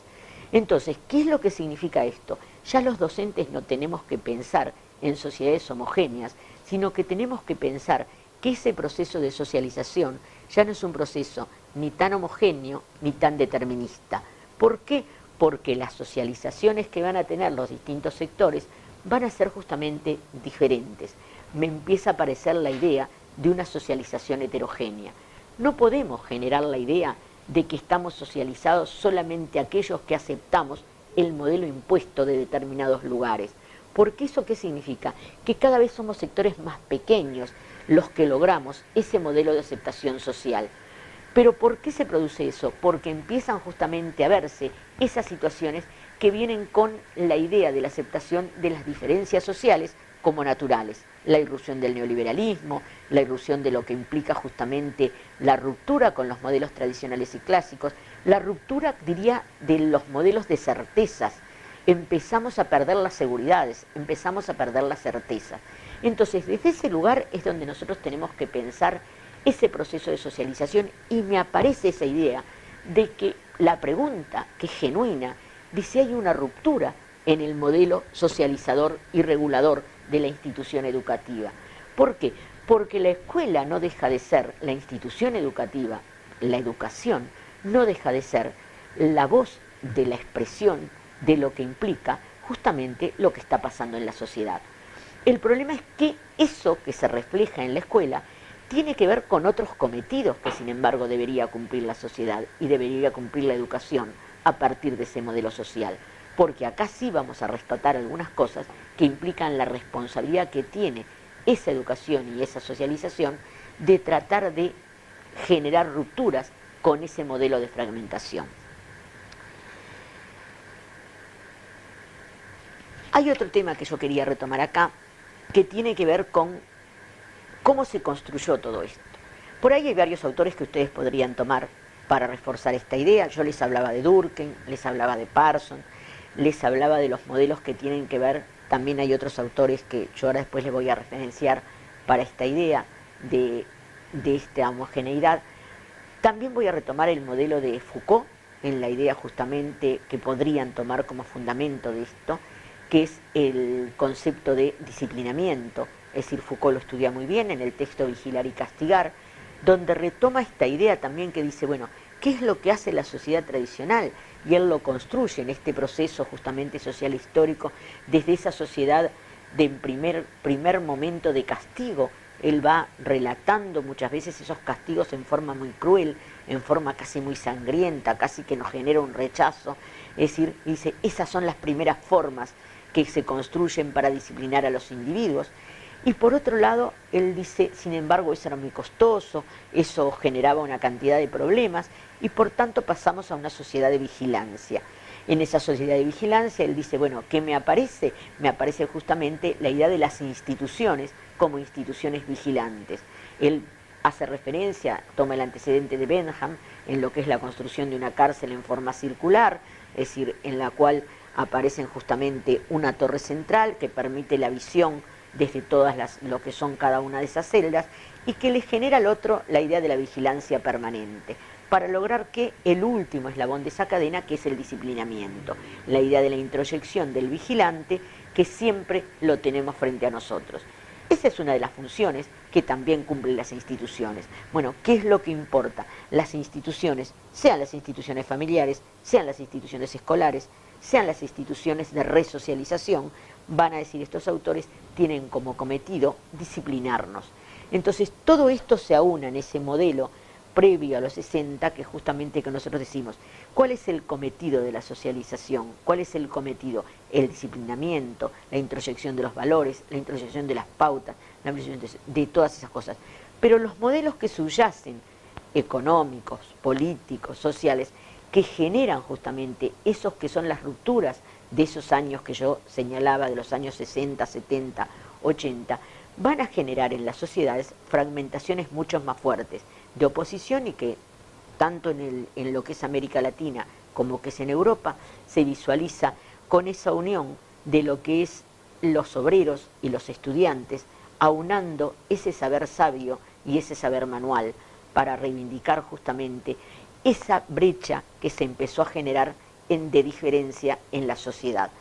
Entonces, ¿qué es lo que significa esto? Ya los docentes no tenemos que pensar en sociedades homogéneas, sino que tenemos que pensar que ese proceso de socialización ya no es un proceso ni tan homogéneo ni tan determinista. ¿Por qué? Porque las socializaciones que van a tener los distintos sectores van a ser justamente diferentes. Me empieza a aparecer la idea de una socialización heterogénea. No podemos generar la idea de que estamos socializados solamente aquellos que aceptamos el modelo impuesto de determinados lugares, Porque ¿eso qué significa? Que cada vez somos sectores más pequeños los que logramos ese modelo de aceptación social. ¿Pero por qué se produce eso? Porque empiezan justamente a verse esas situaciones que vienen con la idea de la aceptación de las diferencias sociales como naturales. La irrupción del neoliberalismo, la irrupción de lo que implica justamente la ruptura con los modelos tradicionales y clásicos, la ruptura, diría, de los modelos de certezas. Empezamos a perder las seguridades, empezamos a perder la certeza. Entonces, desde ese lugar es donde nosotros tenemos que pensar ese proceso de socialización, y me aparece esa idea de que la pregunta, que es genuina, de si hay una ruptura en el modelo socializador y regulador de la institución educativa. ¿Por qué? Porque la escuela no deja de ser, la institución educativa, la educación, no deja de ser la voz de la expresión de lo que implica justamente lo que está pasando en la sociedad. El problema es que eso que se refleja en la escuela tiene que ver con otros cometidos que sin embargo debería cumplir la sociedad y debería cumplir la educación a partir de ese modelo social. Porque acá sí vamos a rescatar algunas cosas que implican la responsabilidad que tiene esa educación y esa socialización de tratar de generar rupturas con ese modelo de fragmentación. Hay otro tema que yo quería retomar acá, que tiene que ver con cómo se construyó todo esto. Por ahí hay varios autores que ustedes podrían tomar para reforzar esta idea. Yo les hablaba de Durkheim, les hablaba de Parsons, les hablaba de los modelos que tienen que ver, también hay otros autores que yo ahora después les voy a referenciar para esta idea de esta homogeneidad. También voy a retomar el modelo de Foucault, en la idea justamente que podrían tomar como fundamento de esto, que es el concepto de disciplinamiento. Es decir, Foucault lo estudia muy bien en el texto Vigilar y Castigar, donde retoma esta idea también que dice, bueno, ¿qué es lo que hace la sociedad tradicional? Y él lo construye en este proceso justamente social histórico, desde esa sociedad de primer momento de castigo. Él va relatando muchas veces esos castigos en forma muy cruel, en forma casi muy sangrienta, casi que nos genera un rechazo. Es decir, dice, esas son las primeras formas que se construyen para disciplinar a los individuos. Y por otro lado, él dice, sin embargo, eso era muy costoso, eso generaba una cantidad de problemas, y por tanto pasamos a una sociedad de vigilancia. En esa sociedad de vigilancia, él dice, bueno, ¿qué me aparece? Me aparece justamente la idea de las instituciones como instituciones vigilantes. Él hace referencia, toma el antecedente de Bentham, en lo que es la construcción de una cárcel en forma circular, es decir, en la cual aparecen justamente una torre central que permite la visión desde todas lo que son cada una de esas celdas, y que le genera al otro la idea de la vigilancia permanente, para lograr que el último eslabón de esa cadena, que es el disciplinamiento, la idea de la introyección del vigilante, que siempre lo tenemos frente a nosotros. Esa es una de las funciones que también cumplen las instituciones. Bueno, ¿qué es lo que importa? Las instituciones, sean las instituciones familiares, sean las instituciones escolares, sean las instituciones de resocialización, van a decir estos autores, tienen como cometido disciplinarnos. Entonces, todo esto se aúna en ese modelo previo a los 60, que justamente que nosotros decimos, ¿cuál es el cometido de la socialización? ¿Cuál es el cometido? El disciplinamiento, la introyección de los valores, la introyección de las pautas, la introyección de todas esas cosas. Pero los modelos que subyacen, económicos, políticos, sociales, que generan justamente esos que son las rupturas de esos años que yo señalaba, de los años 60, 70, 80, van a generar en las sociedades fragmentaciones mucho más fuertes de oposición, y que tanto en lo que es América Latina como que es en Europa se visualiza con esa unión de lo que es los obreros y los estudiantes, aunando ese saber sabio y ese saber manual para reivindicar justamente esa brecha que se empezó a generar de diferencia en la sociedad.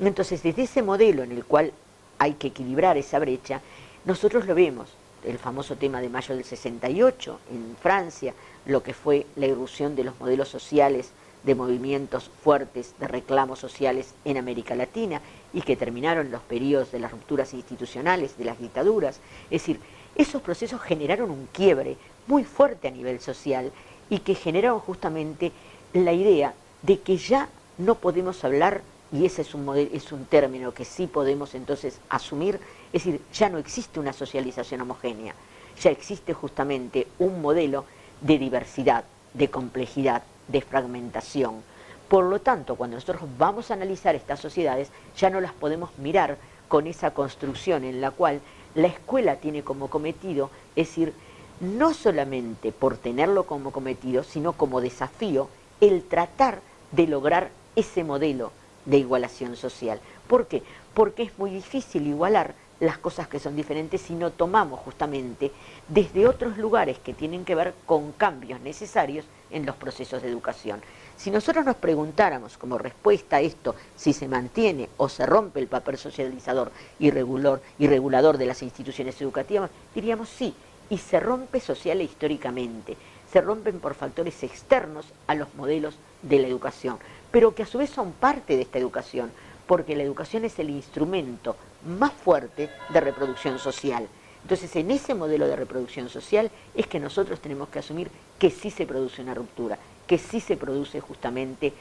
Entonces, desde ese modelo en el cual hay que equilibrar esa brecha, nosotros lo vemos, el famoso tema de mayo del 68 en Francia, lo que fue la irrupción de los modelos sociales, de movimientos fuertes de reclamos sociales en América Latina, y que terminaron los periodos de las rupturas institucionales, de las dictaduras. Es decir, esos procesos generaron un quiebre muy fuerte a nivel social, y que generaron justamente la idea de que ya no podemos hablar y ese es un modelo, es un término que sí podemos entonces asumir, es decir, ya no existe una socialización homogénea, ya existe justamente un modelo de diversidad, de complejidad, de fragmentación. Por lo tanto, cuando nosotros vamos a analizar estas sociedades, ya no las podemos mirar con esa construcción en la cual la escuela tiene como cometido, es decir, no solamente por tenerlo como cometido, sino como desafío, el tratar de lograr ese modelo de igualación social. ¿Por qué? Porque es muy difícil igualar las cosas que son diferentes si no tomamos justamente desde otros lugares que tienen que ver con cambios necesarios en los procesos de educación. Si nosotros nos preguntáramos como respuesta a esto si se mantiene o se rompe el papel socializador y regulador de las instituciones educativas, diríamos sí, y se rompe social e históricamente, se rompen por factores externos a los modelos de la educación, pero que a su vez son parte de esta educación, porque la educación es el instrumento más fuerte de reproducción social. Entonces, en ese modelo de reproducción social es que nosotros tenemos que asumir que sí se produce una ruptura, que sí se produce justamente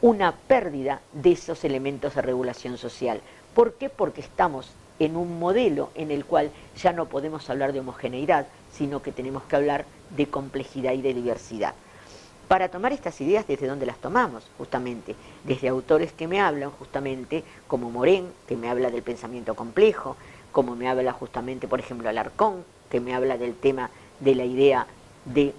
una pérdida de esos elementos de regulación social. ¿Por qué? Porque estamos en un modelo en el cual ya no podemos hablar de homogeneidad, sino que tenemos que hablar de complejidad y de diversidad. Para tomar estas ideas, ¿desde dónde las tomamos? Justamente desde autores que me hablan justamente, como Morén, que me habla del pensamiento complejo, como me habla justamente, por ejemplo, Alarcón, que me habla del tema de la idea de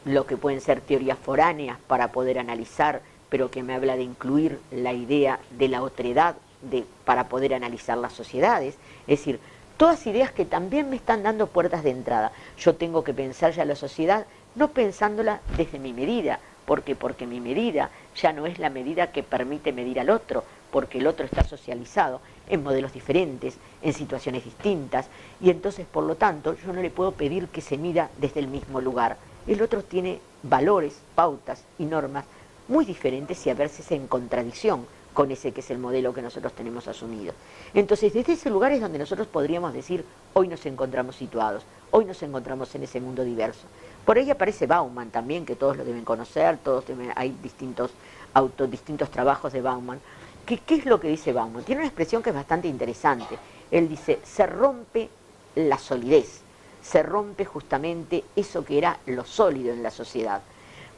lo que pueden ser teorías foráneas para poder analizar, pero que me habla de incluir la idea de la otredad para poder analizar las sociedades. Es decir, todas ideas que también me están dando puertas de entrada. Yo tengo que pensar ya la sociedad no pensándola desde mi medida. ¿Por qué? Porque mi medida ya no es la medida que permite medir al otro, porque el otro está socializado en modelos diferentes, en situaciones distintas, y entonces, por lo tanto, yo no le puedo pedir que se mida desde el mismo lugar. El otro tiene valores, pautas y normas muy diferentes y a veces en contradicción con ese que es el modelo que nosotros tenemos asumido. Entonces, desde ese lugar es donde nosotros podríamos decir, hoy nos encontramos situados, hoy nos encontramos en ese mundo diverso. Por ahí aparece Bauman también, que todos lo deben conocer, hay distintos trabajos de Bauman. ¿Qué es lo que dice Bauman? Tiene una expresión que es bastante interesante. Él dice, se rompe la solidez, se rompe justamente eso que era lo sólido en la sociedad.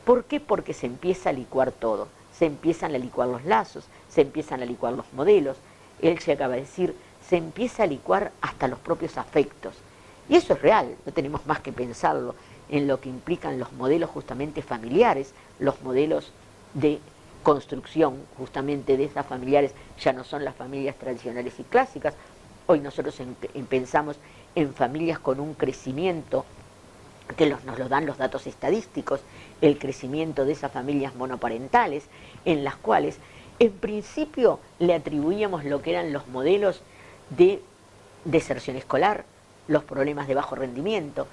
¿Por qué? Porque se empieza a licuar todo, se empiezan a licuar los lazos, se empiezan a licuar los modelos. Él llegaba a decir, se empieza a licuar hasta los propios afectos. Y eso es real, no tenemos más que pensarlo en lo que implican los modelos justamente familiares, los modelos de construcción justamente de esas familiares ya no son las familias tradicionales y clásicas. Hoy nosotros pensamos en familias con un crecimiento que nos lo dan los datos estadísticos, el crecimiento de esas familias monoparentales, en las cuales en principio le atribuíamos lo que eran los modelos de deserción escolar, los problemas de bajo rendimiento,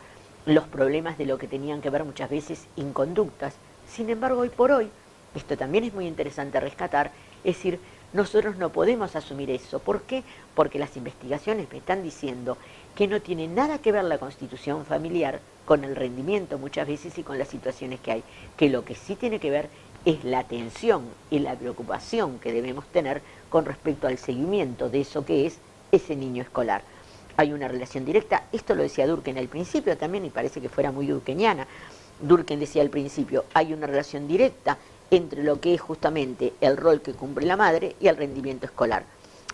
los problemas de lo que tenían que ver muchas veces inconductas. Sin embargo, hoy por hoy, esto también es muy interesante rescatar, es decir, nosotros no podemos asumir eso. ¿Por qué? Porque las investigaciones me están diciendo que no tiene nada que ver la constitución familiar con el rendimiento muchas veces y con las situaciones que hay, que lo que sí tiene que ver es la atención y la preocupación que debemos tener con respecto al seguimiento de eso que es ese niño escolar. Hay una relación directa, esto lo decía Durkheim al principio también y parece que fuera muy durkheimiana. Durkheim decía al principio, hay una relación directa entre lo que es justamente el rol que cumple la madre y el rendimiento escolar.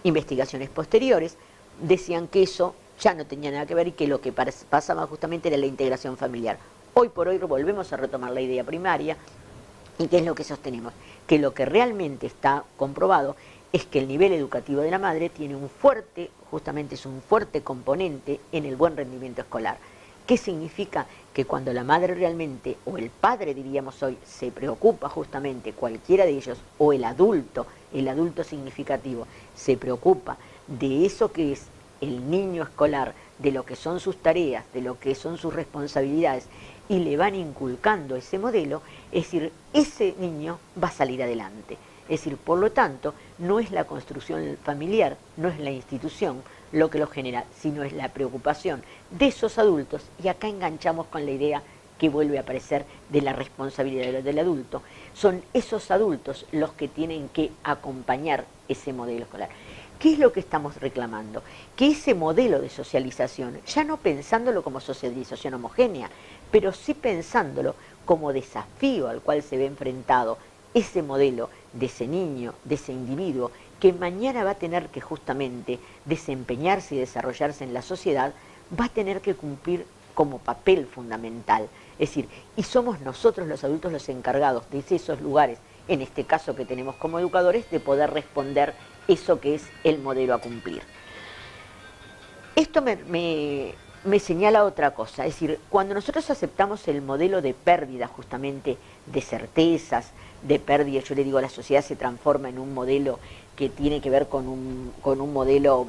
Investigaciones posteriores decían que eso ya no tenía nada que ver y que lo que pasaba justamente era la integración familiar. Hoy por hoy volvemos a retomar la idea primaria y ¿qué es lo que sostenemos? Que lo que realmente está comprobado es que el nivel educativo de la madre tiene un fuerte componente en el buen rendimiento escolar. ¿Qué significa? Que cuando la madre realmente, o el padre diríamos hoy, se preocupa justamente, cualquiera de ellos, o el adulto significativo, se preocupa de eso que es el niño escolar, de lo que son sus tareas, de lo que son sus responsabilidades, y le van inculcando ese modelo, es decir, ese niño va a salir adelante. Es decir, por lo tanto, no es la construcción familiar, no es la institución lo que lo genera, sino es la preocupación de esos adultos, y acá enganchamos con la idea que vuelve a aparecer de la responsabilidad del adulto. Son esos adultos los que tienen que acompañar ese modelo escolar. ¿Qué es lo que estamos reclamando? Que ese modelo de socialización, ya no pensándolo como socialización homogénea, pero sí pensándolo como desafío al cual se ve enfrentado ese modelo de ese niño, de ese individuo, que mañana va a tener que justamente desempeñarse y desarrollarse en la sociedad, va a tener que cumplir como papel fundamental. Es decir, y somos nosotros los adultos los encargados de esos lugares, en este caso que tenemos como educadores, de poder responder eso que es el modelo a cumplir. Esto me señala otra cosa, es decir, cuando nosotros aceptamos el modelo de pérdida justamente de certezas, de pérdida, yo le digo, la sociedad se transforma en un modelo que tiene que ver con un modelo,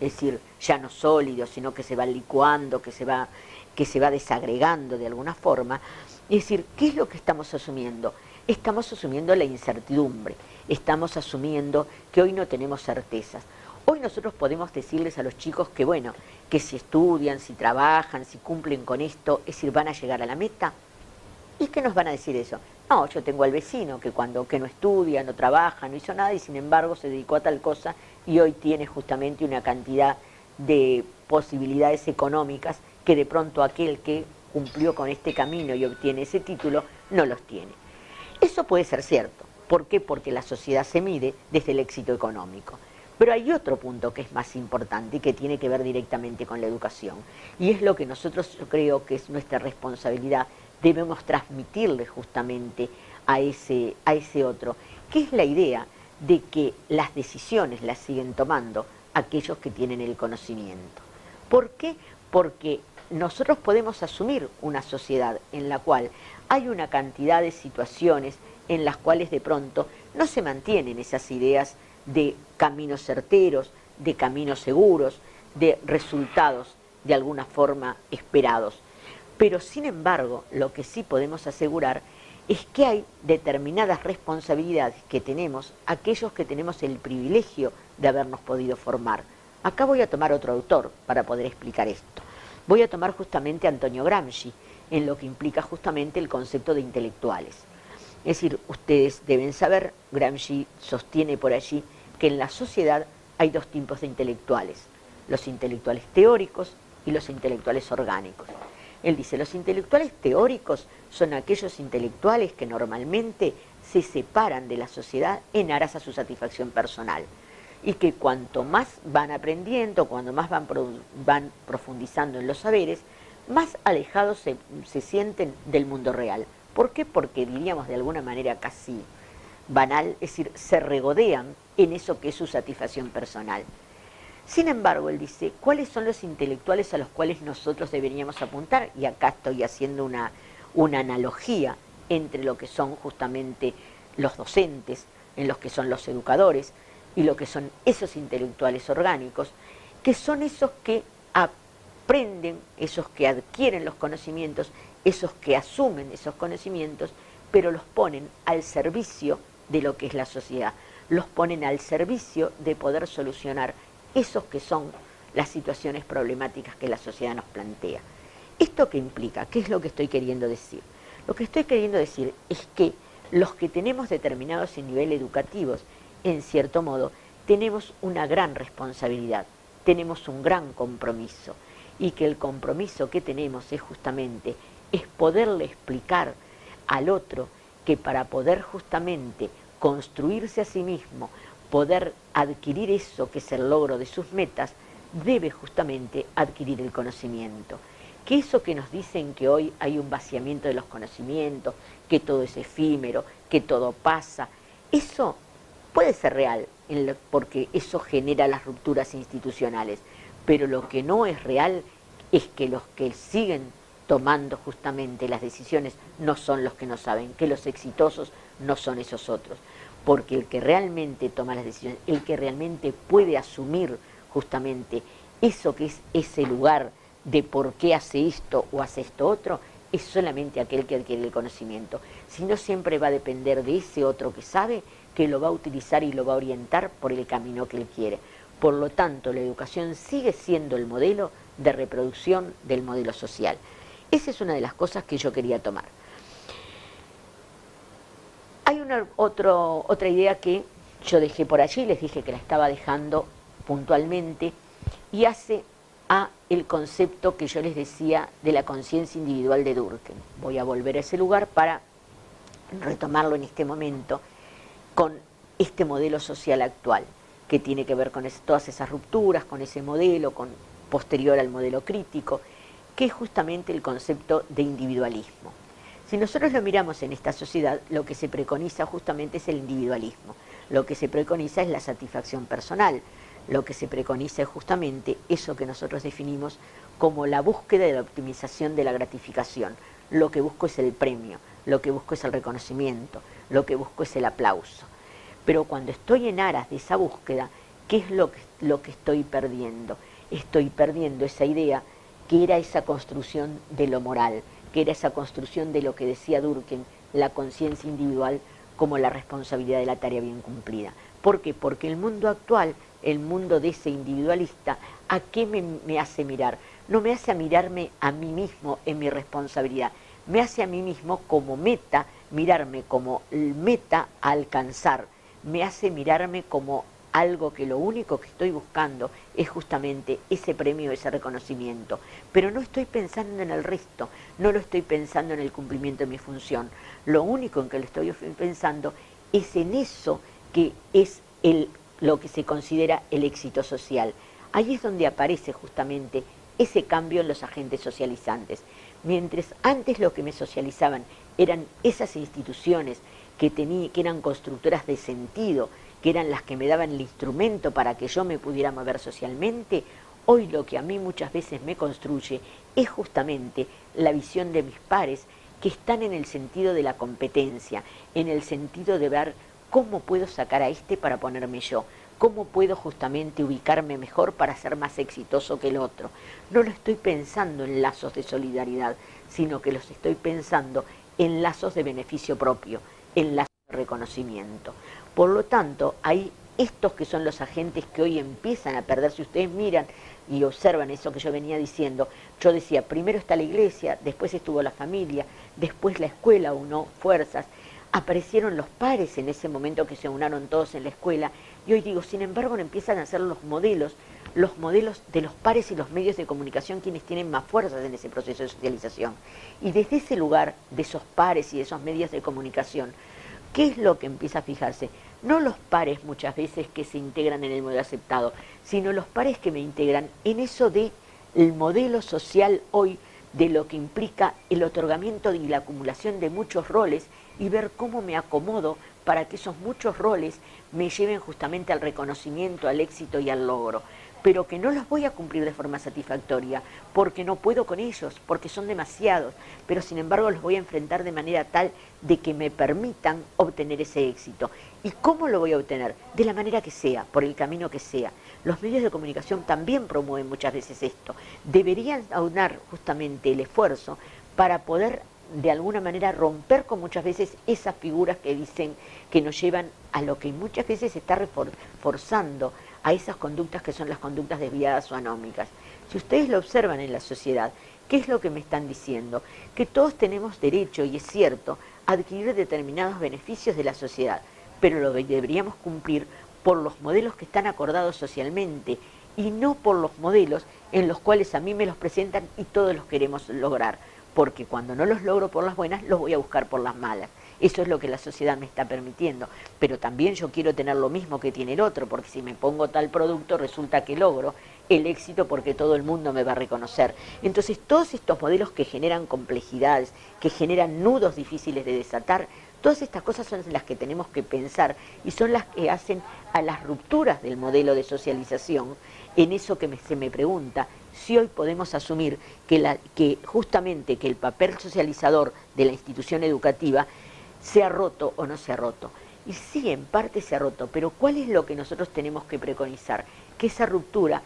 es decir, ya no sólido, sino que se va licuando, que se va desagregando de alguna forma. Es decir, ¿qué es lo que estamos asumiendo? Estamos asumiendo la incertidumbre, estamos asumiendo que hoy no tenemos certezas. Hoy nosotros podemos decirles a los chicos que, bueno, que si estudian, si trabajan, si cumplen con esto, es decir, van a llegar a la meta. ¿Y qué nos van a decir eso? No, yo tengo al vecino que no estudia, no trabaja, no hizo nada y sin embargo se dedicó a tal cosa y hoy tiene justamente una cantidad de posibilidades económicas que de pronto aquel que cumplió con este camino y obtiene ese título no los tiene. Eso puede ser cierto. ¿Por qué? Porque la sociedad se mide desde el éxito económico. Pero hay otro punto que es más importante y que tiene que ver directamente con la educación. Y es lo que nosotros, yo creo que es nuestra responsabilidad, debemos transmitirle justamente a ese otro, que es la idea de que las decisiones las siguen tomando aquellos que tienen el conocimiento. ¿Por qué? Porque nosotros podemos asumir una sociedad en la cual hay una cantidad de situaciones en las cuales de pronto no se mantienen esas ideas de caminos certeros, de caminos seguros, de resultados de alguna forma esperados. Pero sin embargo, lo que sí podemos asegurar es que hay determinadas responsabilidades que tenemos aquellos que tenemos el privilegio de habernos podido formar. Acá voy a tomar otro autor para poder explicar esto. Voy a tomar justamente a Antonio Gramsci, en lo que implica justamente el concepto de intelectuales. Es decir, ustedes deben saber, Gramsci sostiene por allí que en la sociedad hay dos tipos de intelectuales, los intelectuales teóricos y los intelectuales orgánicos. Él dice, los intelectuales teóricos son aquellos intelectuales que normalmente se separan de la sociedad en aras a su satisfacción personal y que cuanto más van aprendiendo, cuanto más van profundizando en los saberes, más alejados se sienten del mundo real. ¿Por qué? Porque diríamos de alguna manera casi banal, es decir, se regodean en eso que es su satisfacción personal. Sin embargo, él dice, ¿cuáles son los intelectuales a los cuales nosotros deberíamos apuntar? Y acá estoy haciendo una analogía entre lo que son justamente los docentes, en los que son los educadores, y lo que son esos intelectuales orgánicos, que son esos que aprenden, esos que adquieren los conocimientos, esos que asumen esos conocimientos, pero los ponen al servicio de lo que es la sociedad, los ponen al servicio de poder solucionar esos que son las situaciones problemáticas que la sociedad nos plantea. ¿Esto qué implica? ¿Qué es lo que estoy queriendo decir? Lo que estoy queriendo decir es que los que tenemos determinados niveles educativos, en cierto modo, tenemos una gran responsabilidad, tenemos un gran compromiso, y que el compromiso que tenemos es justamente poderle explicar al otro que para poder justamente construirse a sí mismo, poder adquirir eso que es el logro de sus metas, debe justamente adquirir el conocimiento. Que eso que nos dicen que hoy hay un vaciamiento de los conocimientos, que todo es efímero, que todo pasa, eso puede ser real, porque eso genera las rupturas institucionales, pero lo que no es real es que los que siguen tomando justamente las decisiones no son los que no saben, que los exitosos no son esos otros, porque el que realmente toma las decisiones, el que realmente puede asumir justamente eso que es ese lugar de por qué hace esto o hace esto otro, es solamente aquel que adquiere el conocimiento. Si no, siempre va a depender de ese otro que sabe, que lo va a utilizar y lo va a orientar por el camino que él quiere. Por lo tanto, la educación sigue siendo el modelo de reproducción del modelo social. Esa es una de las cosas que yo quería tomar. Hay otra idea que yo dejé por allí, les dije que la estaba dejando puntualmente, y hace a el concepto que yo les decía de la conciencia individual de Durkheim. Voy a volver a ese lugar para retomarlo en este momento con este modelo social actual, que tiene que ver con todas esas rupturas, con ese modelo, posterior al modelo crítico, que es justamente el concepto de individualismo. Si nosotros lo miramos en esta sociedad, lo que se preconiza justamente es el individualismo, lo que se preconiza es la satisfacción personal, lo que se preconiza es justamente eso que nosotros definimos como la búsqueda de la optimización de la gratificación. Lo que busco es el premio, lo que busco es el reconocimiento, lo que busco es el aplauso. Pero cuando estoy en aras de esa búsqueda, ¿qué es lo que estoy perdiendo? Estoy perdiendo esa idea que era esa construcción de lo moral, que era esa construcción de lo que decía Durkheim, la conciencia individual como la responsabilidad de la tarea bien cumplida. ¿Por qué? Porque el mundo actual, el mundo de ese individualista, ¿a qué me hace mirar? No me hace a mirarme a mí mismo en mi responsabilidad, me hace a mí mismo como meta, mirarme como meta a alcanzar, me hace mirarme como algo que lo único que estoy buscando es justamente ese premio, ese reconocimiento. Pero no estoy pensando en el resto, no lo estoy pensando en el cumplimiento de mi función. Lo único en que lo estoy pensando es en eso que es lo que se considera el éxito social. Ahí es donde aparece justamente ese cambio en los agentes socializantes. Mientras antes lo que me socializaban eran esas instituciones que eran constructoras de sentido, que eran las que me daban el instrumento para que yo me pudiera mover socialmente, hoy lo que a mí muchas veces me construye es justamente la visión de mis pares, que están en el sentido de la competencia, en el sentido de ver cómo puedo sacar a este para ponerme yo, cómo puedo justamente ubicarme mejor para ser más exitoso que el otro. No lo estoy pensando en lazos de solidaridad, sino que los estoy pensando en lazos de beneficio propio, en lazos de reconocimiento. Por lo tanto, hay estos que son los agentes que hoy empiezan a perder. Si ustedes miran y observan eso que yo venía diciendo, yo decía, primero está la iglesia, después estuvo la familia, después la escuela unó fuerzas, aparecieron los pares en ese momento que se unaron todos en la escuela, y hoy digo, sin embargo, empiezan a ser los modelos de los pares y los medios de comunicación quienes tienen más fuerzas en ese proceso de socialización. Y desde ese lugar, de esos pares y de esos medios de comunicación, ¿qué es lo que empieza a fijarse? No los pares muchas veces que se integran en el modelo aceptado, sino los pares que me integran en eso de el modelo social hoy, de lo que implica el otorgamiento y la acumulación de muchos roles, y ver cómo me acomodo para que esos muchos roles me lleven justamente al reconocimiento, al éxito y al logro, pero que no los voy a cumplir de forma satisfactoria, porque no puedo con ellos, porque son demasiados, pero sin embargo los voy a enfrentar de manera tal de que me permitan obtener ese éxito. ¿Y cómo lo voy a obtener? De la manera que sea, por el camino que sea. Los medios de comunicación también promueven muchas veces esto. Deberían aunar justamente el esfuerzo para poder de alguna manera romper con muchas veces esas figuras que dicen que nos llevan a lo que muchas veces se está reforzando a esas conductas que son las conductas desviadas o anómicas. Si ustedes lo observan en la sociedad, ¿qué es lo que me están diciendo? Que todos tenemos derecho, y es cierto, a adquirir determinados beneficios de la sociedad, pero lo deberíamos cumplir por los modelos que están acordados socialmente y no por los modelos en los cuales a mí me los presentan y todos los queremos lograr, porque cuando no los logro por las buenas, los voy a buscar por las malas. Eso es lo que la sociedad me está permitiendo, pero también yo quiero tener lo mismo que tiene el otro, porque si me pongo tal producto resulta que logro el éxito porque todo el mundo me va a reconocer. Entonces todos estos modelos que generan complejidades, que generan nudos difíciles de desatar, todas estas cosas son las que tenemos que pensar y son las que hacen a las rupturas del modelo de socialización. En eso que se me pregunta, si hoy podemos asumir que justamente que el papel socializador de la institución educativa se ha roto o no se ha roto. Y sí, en parte se ha roto, pero ¿cuál es lo que nosotros tenemos que preconizar? Que esa ruptura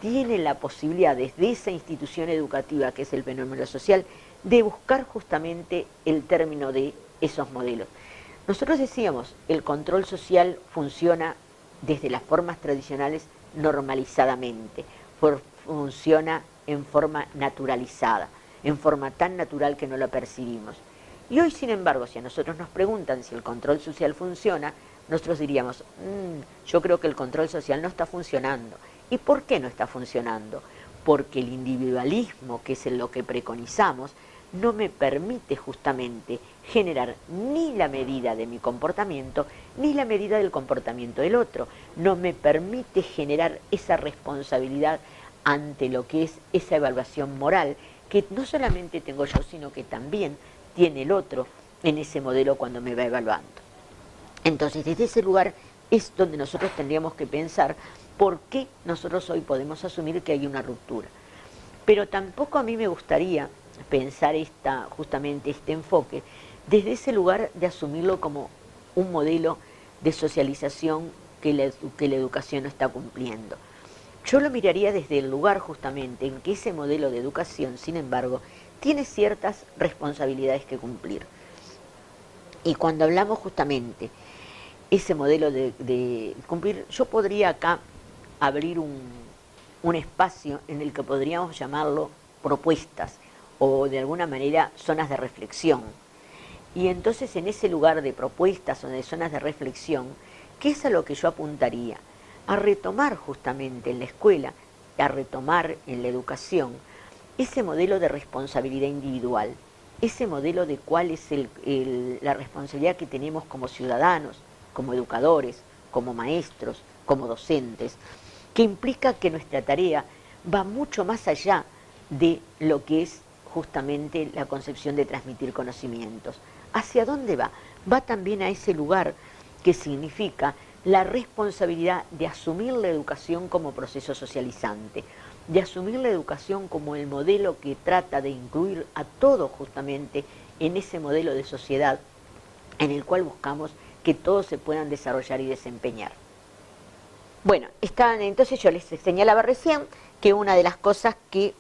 tiene la posibilidad desde esa institución educativa, que es el fenómeno social, de buscar justamente el término de esos modelos. Nosotros decíamos, el control social funciona desde las formas tradicionales normalizadamente, funciona en forma naturalizada. en forma tan natural que no lo percibimos. Y hoy, sin embargo, si a nosotros nos preguntan si el control social funciona, nosotros diríamos, yo creo que el control social no está funcionando. ¿Y por qué no está funcionando? Porque el individualismo, que es en lo que preconizamos, no me permite justamente generar ni la medida de mi comportamiento, ni la medida del comportamiento del otro. No me permite generar esa responsabilidad ante lo que es esa evaluación moral, que no solamente tengo yo, sino que también tiene el otro en ese modelo cuando me va evaluando. Entonces, desde ese lugar es donde nosotros tendríamos que pensar por qué nosotros hoy podemos asumir que hay una ruptura. Pero tampoco a mí me gustaría pensar justamente este enfoque desde ese lugar de asumirlo como un modelo de socialización que la educación no está cumpliendo. Yo lo miraría desde el lugar justamente en que ese modelo de educación, sin embargo, tiene ciertas responsabilidades que cumplir. Y cuando hablamos justamente ese modelo de cumplir, yo podría acá abrir un espacio en el que podríamos llamarlo propuestas o de alguna manera zonas de reflexión. Y entonces en ese lugar de propuestas o de zonas de reflexión, ¿qué es a lo que yo apuntaría? A retomar justamente en la escuela, a retomar en la educación, ese modelo de responsabilidad individual, ese modelo de cuál es la responsabilidad que tenemos como ciudadanos, como educadores, como maestros, como docentes, que implica que nuestra tarea va mucho más allá de lo que es justamente la concepción de transmitir conocimientos. ¿Hacia dónde va? Va también a ese lugar que significa la responsabilidad de asumir la educación como proceso socializante, de asumir la educación como el modelo que trata de incluir a todos justamente en ese modelo de sociedad en el cual buscamos que todos se puedan desarrollar y desempeñar. Bueno, entonces yo les señalaba recién que una de las cosas que,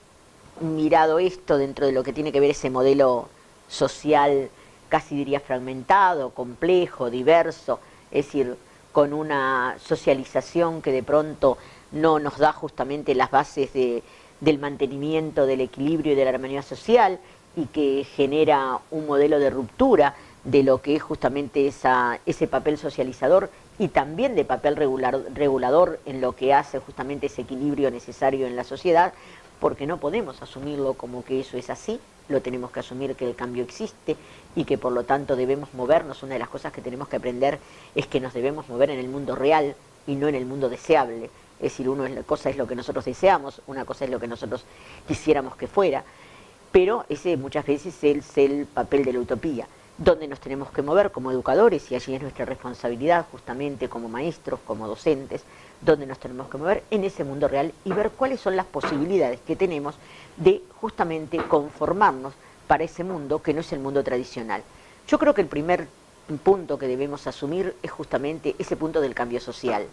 mirado esto dentro de lo que tiene que ver ese modelo social, casi diría fragmentado, complejo, diverso, es decir, con una socialización que de pronto no nos da justamente las bases del mantenimiento del equilibrio y de la armonía social y que genera un modelo de ruptura de lo que es justamente ese papel socializador y también de papel regulador en lo que hace justamente ese equilibrio necesario en la sociedad, porque no podemos asumirlo como que eso es así, lo tenemos que asumir que el cambio existe y que por lo tanto debemos movernos. Una de las cosas que tenemos que aprender es que nos debemos mover en el mundo real y no en el mundo deseable. Es decir, una cosa es lo que nosotros deseamos, una cosa es lo que nosotros quisiéramos que fuera, pero ese muchas veces es el papel de la utopía, donde nos tenemos que mover como educadores, y allí es nuestra responsabilidad justamente como maestros, como docentes, donde nos tenemos que mover en ese mundo real y ver cuáles son las posibilidades que tenemos de justamente conformarnos para ese mundo que no es el mundo tradicional. Yo creo que el primer punto que debemos asumir es justamente ese punto del cambio social.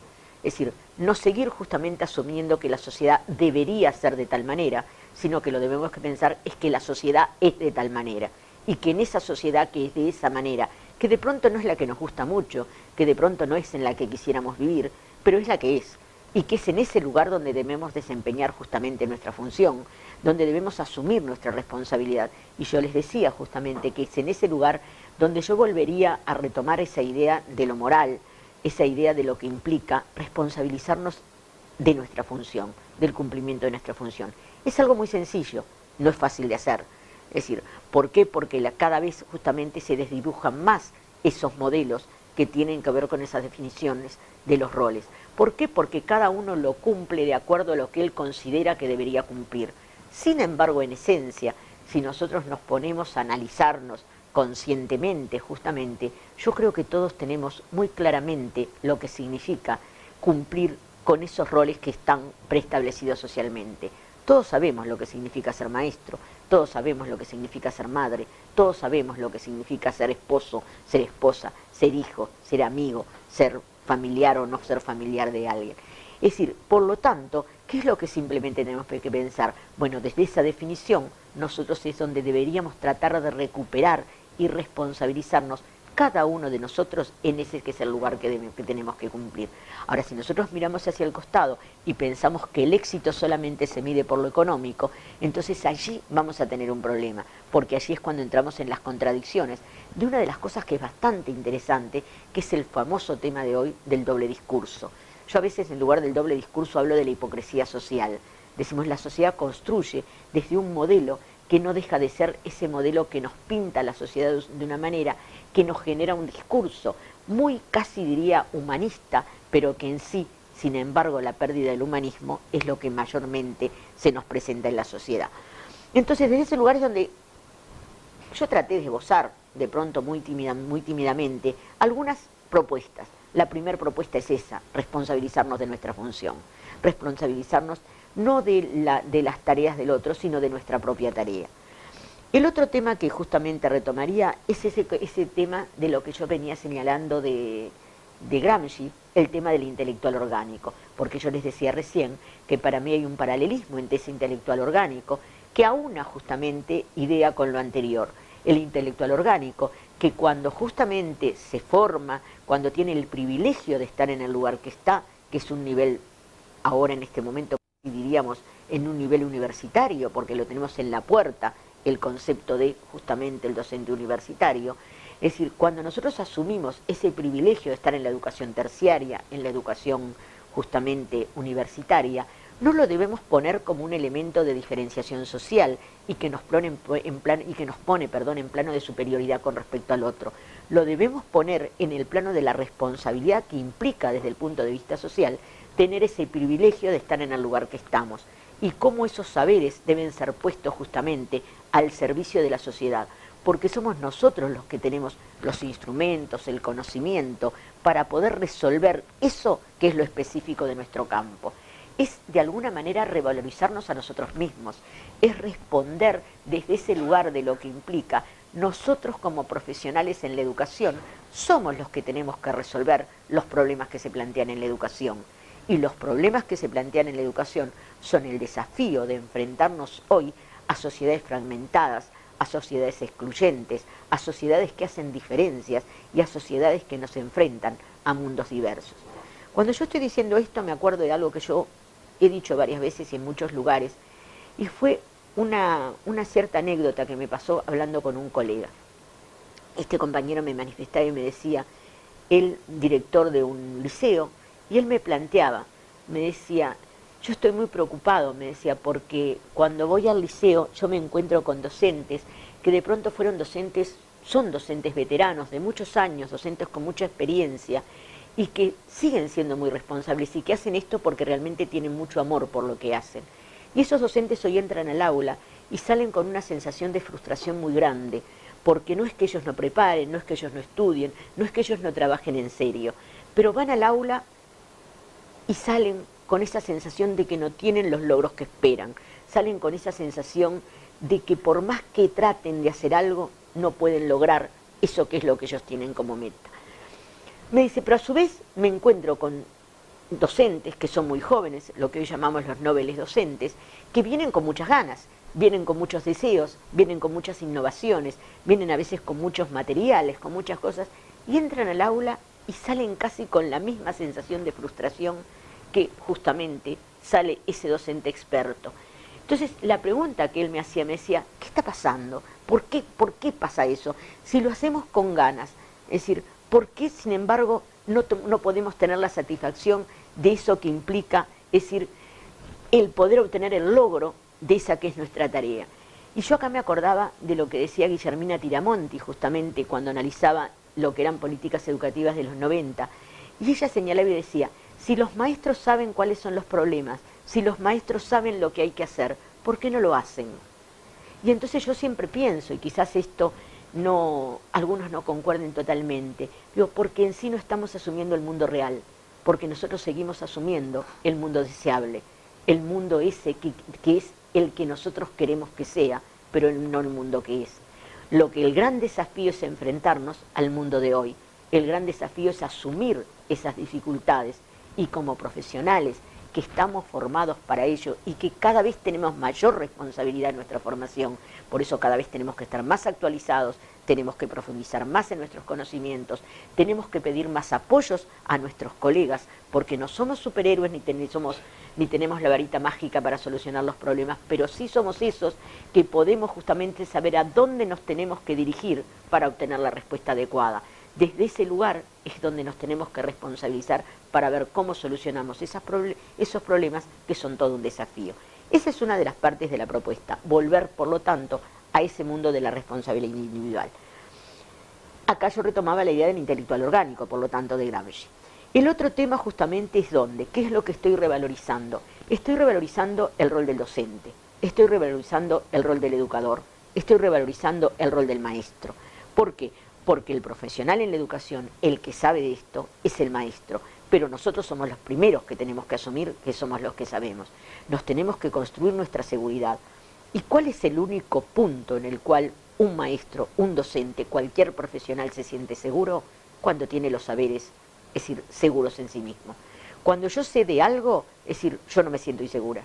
Es decir, no seguir justamente asumiendo que la sociedad debería ser de tal manera, sino que lo que debemos que pensar es que la sociedad es de tal manera. Y que en esa sociedad que es de esa manera, que de pronto no es la que nos gusta mucho, que de pronto no es en la que quisiéramos vivir, pero es la que es. Y que es en ese lugar donde debemos desempeñar justamente nuestra función, donde debemos asumir nuestra responsabilidad. Y yo les decía justamente que es en ese lugar donde yo volvería a retomar esa idea de lo moral, esa idea de lo que implica responsabilizarnos de nuestra función, del cumplimiento de nuestra función. Es algo muy sencillo, no es fácil de hacer. Es decir, ¿por qué? Porque cada vez justamente se desdibujan más esos modelos que tienen que ver con esas definiciones de los roles. ¿Por qué? Porque cada uno lo cumple de acuerdo a lo que él considera que debería cumplir. Sin embargo, en esencia, si nosotros nos ponemos a analizarnos conscientemente, justamente, yo creo que todos tenemos muy claramente lo que significa cumplir con esos roles que están preestablecidos socialmente. Todos sabemos lo que significa ser maestro, todos sabemos lo que significa ser madre, todos sabemos lo que significa ser esposo, ser esposa, ser hijo, ser amigo, ser familiar o no ser familiar de alguien. Es decir, por lo tanto, ¿qué es lo que simplemente tenemos que pensar? Bueno, desde esa definición, nosotros es donde deberíamos tratar de recuperar y responsabilizarnos cada uno de nosotros en ese que es el lugar que tenemos que cumplir. Ahora, si nosotros miramos hacia el costado y pensamos que el éxito solamente se mide por lo económico, entonces allí vamos a tener un problema, porque allí es cuando entramos en las contradicciones de una de las cosas que es bastante interesante, que es el famoso tema de hoy del doble discurso. Yo a veces, en lugar del doble discurso, hablo de la hipocresía social. Decimos, la sociedad construye desde un modelo que no deja de ser ese modelo que nos pinta la sociedad de una manera, que nos genera un discurso muy, casi diría, humanista, pero que en sí, sin embargo, la pérdida del humanismo es lo que mayormente se nos presenta en la sociedad. Entonces, desde ese lugar es donde yo traté de esbozar, de pronto muy tímidamente, algunas propuestas. La primera propuesta es esa, responsabilizarnos de nuestra función, responsabilizarnos no de las tareas del otro, sino de nuestra propia tarea. El otro tema que justamente retomaría es ese tema de lo que yo venía señalando de Gramsci, el tema del intelectual orgánico, porque yo les decía recién que para mí hay un paralelismo entre ese intelectual orgánico que aúna justamente idea con lo anterior. El intelectual orgánico, que cuando justamente se forma, cuando tiene el privilegio de estar en el lugar que está, que es un nivel, ahora en este momento diríamos, en un nivel universitario, porque lo tenemos en la puerta, el concepto de justamente el docente universitario. Es decir, cuando nosotros asumimos ese privilegio de estar en la educación terciaria, en la educación justamente universitaria, no lo debemos poner como un elemento de diferenciación social y que nos pone en plano de superioridad con respecto al otro. Lo debemos poner en el plano de la responsabilidad que implica desde el punto de vista social tener ese privilegio de estar en el lugar que estamos y cómo esos saberes deben ser puestos justamente al servicio de la sociedad, porque somos nosotros los que tenemos los instrumentos, el conocimiento para poder resolver eso que es lo específico de nuestro campo. Es de alguna manera revalorizarnos a nosotros mismos, es responder desde ese lugar de lo que implica. Nosotros como profesionales en la educación somos los que tenemos que resolver los problemas que se plantean en la educación. Y los problemas que se plantean en la educación son el desafío de enfrentarnos hoy a sociedades fragmentadas, a sociedades excluyentes, a sociedades que hacen diferencias y a sociedades que nos enfrentan a mundos diversos. Cuando yo estoy diciendo esto me acuerdo de algo que yo he dicho varias veces y en muchos lugares, y fue una cierta anécdota que me pasó hablando con un colega. Este compañero me manifestaba y me decía, él director de un liceo, y él me planteaba, me decía, yo estoy muy preocupado, me decía, porque cuando voy al liceo yo me encuentro con docentes que de pronto son docentes veteranos de muchos años, docentes con mucha experiencia, y que siguen siendo muy responsables y que hacen esto porque realmente tienen mucho amor por lo que hacen. Y esos docentes hoy entran al aula y salen con una sensación de frustración muy grande, porque no es que ellos no preparen, no es que ellos no estudien, no es que ellos no trabajen en serio, pero van al aula y salen con esa sensación de que no tienen los logros que esperan, salen con esa sensación de que por más que traten de hacer algo, no pueden lograr eso que es lo que ellos tienen como meta. Me dice, pero a su vez me encuentro con docentes que son muy jóvenes, lo que hoy llamamos los nobles docentes, que vienen con muchas ganas, vienen con muchos deseos, vienen con muchas innovaciones, vienen a veces con muchos materiales, con muchas cosas, y entran al aula y salen casi con la misma sensación de frustración que justamente sale ese docente experto. Entonces la pregunta que él me hacía, me decía, ¿qué está pasando? ¿Por qué pasa eso? Si lo hacemos con ganas, es decir, ¿por qué sin embargo no podemos tener la satisfacción de eso que implica, es decir, el poder obtener el logro de esa que es nuestra tarea? Y yo acá me acordaba de lo que decía Guillermina Tiramonti justamente cuando analizaba lo que eran políticas educativas de los 90, y ella señalaba y decía, si los maestros saben cuáles son los problemas, si los maestros saben lo que hay que hacer, ¿por qué no lo hacen? Y entonces yo siempre pienso, y quizás esto algunos no concuerden totalmente, digo, porque en sí no estamos asumiendo el mundo real, porque nosotros seguimos asumiendo el mundo deseable, el mundo ese que es el que nosotros queremos que sea, pero no el mundo que es. El gran desafío es enfrentarnos al mundo de hoy, el gran desafío es asumir esas dificultades y como profesionales que estamos formados para ello y que cada vez tenemos mayor responsabilidad en nuestra formación. Por eso cada vez tenemos que estar más actualizados, tenemos que profundizar más en nuestros conocimientos, tenemos que pedir más apoyos a nuestros colegas, porque no somos superhéroes ni tenemos la varita mágica para solucionar los problemas, pero sí somos esos que podemos justamente saber a dónde nos tenemos que dirigir para obtener la respuesta adecuada. Desde ese lugar es donde nos tenemos que responsabilizar para ver cómo solucionamos esos problemas que son todo un desafío. Esa es una de las partes de la propuesta, volver, por lo tanto, a ese mundo de la responsabilidad individual. Acá yo retomaba la idea del intelectual orgánico, por lo tanto, de Gramsci. El otro tema justamente es dónde, qué es lo que estoy revalorizando. Estoy revalorizando el rol del docente, estoy revalorizando el rol del educador, estoy revalorizando el rol del maestro. ¿Por qué? Porque el profesional en la educación, el que sabe de esto, es el maestro. Pero nosotros somos los primeros que tenemos que asumir que somos los que sabemos. Nos tenemos que construir nuestra seguridad. ¿Y cuál es el único punto en el cual un maestro, un docente, cualquier profesional se siente seguro? Cuando tiene los saberes, es decir, seguros en sí mismo. Cuando yo sé de algo, es decir, yo no me siento insegura.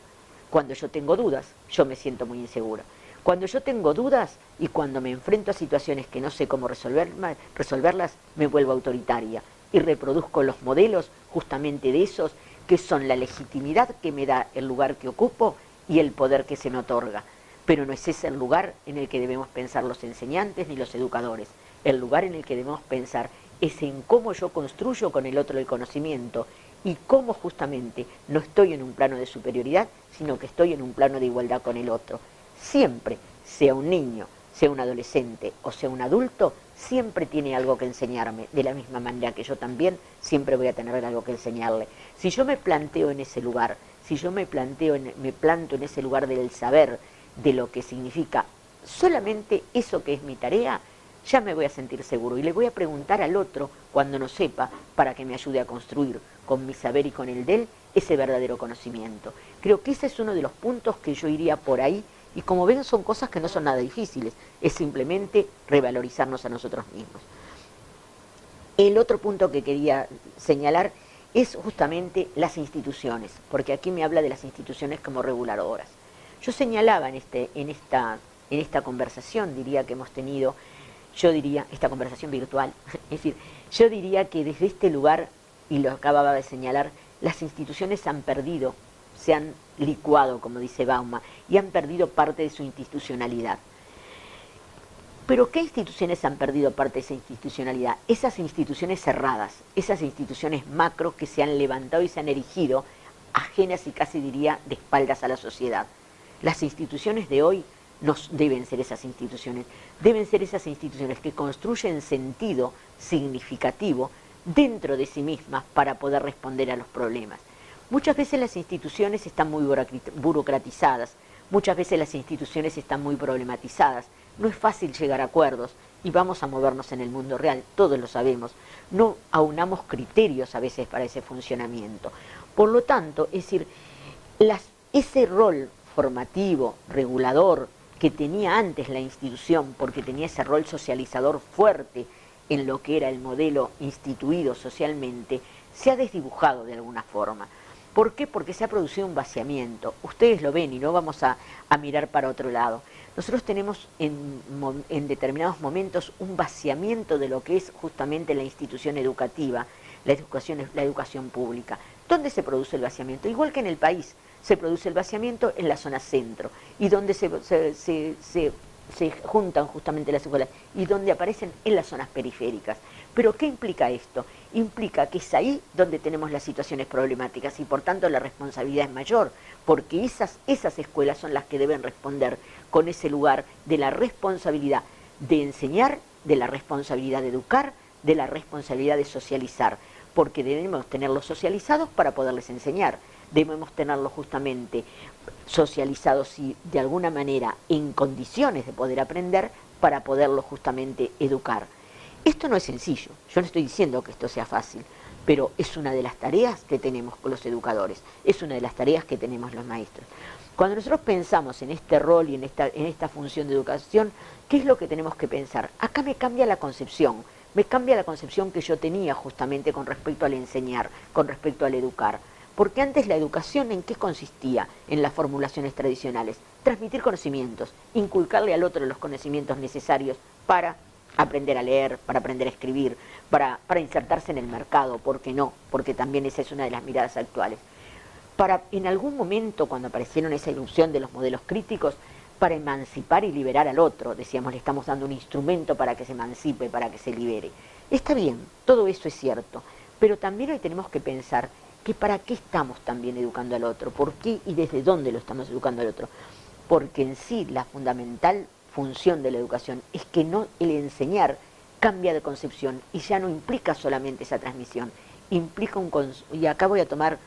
Cuando yo tengo dudas, yo me siento muy insegura. Cuando yo tengo dudas y cuando me enfrento a situaciones que no sé cómo resolverlas, me vuelvo autoritaria y reproduzco los modelos justamente de esos que son la legitimidad que me da el lugar que ocupo y el poder que se me otorga. Pero no es ese el lugar en el que debemos pensar los enseñantes ni los educadores. El lugar en el que debemos pensar es en cómo yo construyo con el otro el conocimiento y cómo justamente no estoy en un plano de superioridad, sino que estoy en un plano de igualdad con el otro. Siempre, sea un niño, sea un adolescente o sea un adulto, siempre tiene algo que enseñarme, de la misma manera que yo también siempre voy a tener algo que enseñarle. Si yo me planteo en ese lugar, si yo me planto en ese lugar del saber, de lo que significa solamente eso que es mi tarea, ya me voy a sentir seguro y le voy a preguntar al otro cuando no sepa para que me ayude a construir con mi saber y con el de él ese verdadero conocimiento. Creo que ese es uno de los puntos que yo iría por ahí y como ven son cosas que no son nada difíciles, es simplemente revalorizarnos a nosotros mismos. El otro punto que quería señalar es justamente las instituciones, porque aquí me habla de las instituciones como reguladoras. Yo señalaba en esta conversación, diría que hemos tenido, yo diría, esta conversación virtual, es decir, yo diría que desde este lugar, y lo acababa de señalar, las instituciones han perdido, se han licuado, como dice Bauman, y han perdido parte de su institucionalidad. ¿Pero qué instituciones han perdido parte de esa institucionalidad? Esas instituciones cerradas, esas instituciones macro que se han levantado y se han erigido, ajenas y casi diría de espaldas a la sociedad. Las instituciones de hoy no deben ser esas instituciones, deben ser esas instituciones que construyen sentido significativo dentro de sí mismas para poder responder a los problemas. Muchas veces las instituciones están muy burocratizadas, muchas veces las instituciones están muy problematizadas, no es fácil llegar a acuerdos y vamos a movernos en el mundo real, todos lo sabemos, no aunamos criterios a veces para ese funcionamiento. Por lo tanto, es decir, ese rol formativo, regulador, que tenía antes la institución, porque tenía ese rol socializador fuerte en lo que era el modelo instituido socialmente, se ha desdibujado de alguna forma. ¿Por qué? Porque se ha producido un vaciamiento. Ustedes lo ven y no vamos a mirar para otro lado. Nosotros tenemos en determinados momentos un vaciamiento de lo que es justamente la institución educativa, la educación pública. ¿Dónde se produce el vaciamiento? Igual que en el país, se produce el vaciamiento en la zona centro y donde se juntan justamente las escuelas y donde aparecen en las zonas periféricas. ¿Pero qué implica esto? Implica que es ahí donde tenemos las situaciones problemáticas y por tanto la responsabilidad es mayor, porque esas escuelas son las que deben responder con ese lugar de la responsabilidad de enseñar, de la responsabilidad de educar, de la responsabilidad de socializar, porque debemos tenerlos socializados para poderles enseñar. Debemos tenerlos justamente socializados y de alguna manera en condiciones de poder aprender para poderlos justamente educar. Esto no es sencillo, yo no estoy diciendo que esto sea fácil, pero es una de las tareas que tenemos con los educadores, es una de las tareas que tenemos los maestros. Cuando nosotros pensamos en este rol y en esta función de educación, ¿qué es lo que tenemos que pensar? Acá me cambia la concepción que yo tenía justamente con respecto al enseñar, con respecto al educar. Porque antes la educación, ¿en qué consistía en las formulaciones tradicionales? Transmitir conocimientos, inculcarle al otro los conocimientos necesarios para aprender a leer, para aprender a escribir, para insertarse en el mercado, ¿por qué no? Porque también esa es una de las miradas actuales. Para, en algún momento, cuando aparecieron esa ilusión de los modelos críticos, para emancipar y liberar al otro, decíamos, le estamos dando un instrumento para que se emancipe, para que se libere. Está bien, todo eso es cierto, pero también hoy tenemos que pensar que para qué estamos también educando al otro, por qué y desde dónde lo estamos educando al otro. Porque en sí la fundamental función de la educación es que no el enseñar cambia de concepción y ya no implica solamente esa transmisión, implica y acá voy a tomar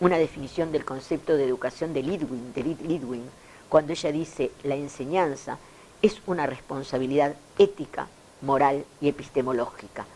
una definición del concepto de educación de Lidwin, cuando ella dice la enseñanza es una responsabilidad ética, moral y epistemológica.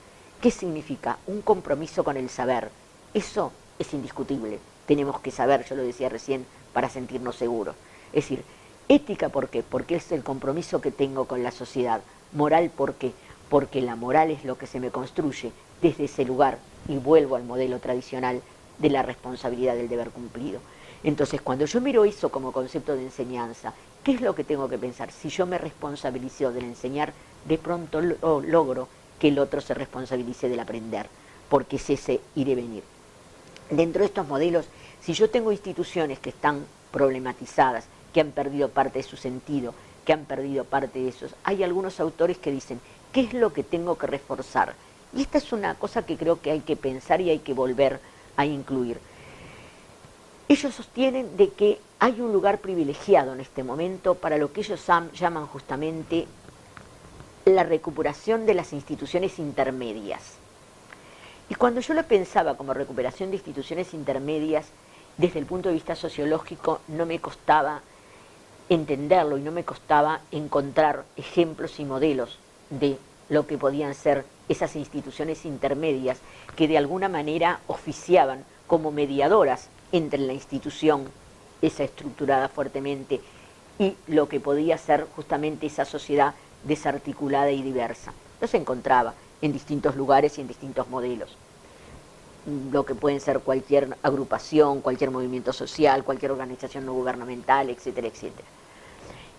¿Qué significa? Un compromiso con el saber. Eso es indiscutible. Tenemos que saber, yo lo decía recién, para sentirnos seguros. Es decir, ética, ¿por qué? Porque es el compromiso que tengo con la sociedad. Moral, ¿por qué? Porque la moral es lo que se me construye desde ese lugar, y vuelvo al modelo tradicional de la responsabilidad del deber cumplido. Entonces, cuando yo miro eso como concepto de enseñanza, ¿qué es lo que tengo que pensar? Si yo me responsabilizo del enseñar, de pronto logro que el otro se responsabilice del aprender, porque es ese ir y venir. Dentro de estos modelos, si yo tengo instituciones que están problematizadas, que han perdido parte de su sentido, que han perdido parte de esos, hay algunos autores que dicen, ¿qué es lo que tengo que reforzar? Y esta es una cosa que creo que hay que pensar y hay que volver a incluir. Ellos sostienen de que hay un lugar privilegiado en este momento para lo que ellos llaman justamente la recuperación de las instituciones intermedias. Y cuando yo lo pensaba como recuperación de instituciones intermedias, desde el punto de vista sociológico, no me costaba entenderlo y no me costaba encontrar ejemplos y modelos de lo que podían ser esas instituciones intermedias que de alguna manera oficiaban como mediadoras entre la institución, esa estructurada fuertemente, y lo que podía ser justamente esa sociedad desarticulada y diversa. Lo se encontraba en distintos lugares y en distintos modelos. Lo que pueden ser cualquier agrupación, cualquier movimiento social, cualquier organización no gubernamental, etcétera, etcétera.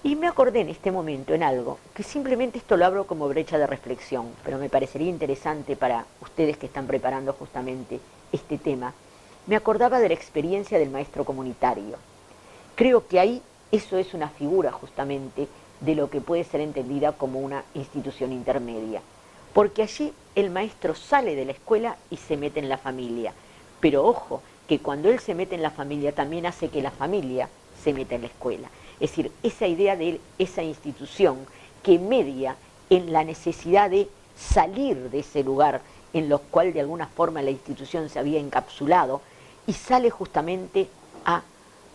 Y me acordé en este momento en algo, que simplemente esto lo abro como brecha de reflexión, pero me parecería interesante para ustedes que están preparando justamente este tema. Me acordaba de la experiencia del maestro comunitario. Creo que ahí eso es una figura justamente de lo que puede ser entendida como una institución intermedia. Porque allí el maestro sale de la escuela y se mete en la familia. Pero ojo, que cuando él se mete en la familia también hace que la familia se meta en la escuela. Es decir, esa idea de esa institución que media en la necesidad de salir de ese lugar en lo cual de alguna forma la institución se había encapsulado y sale justamente a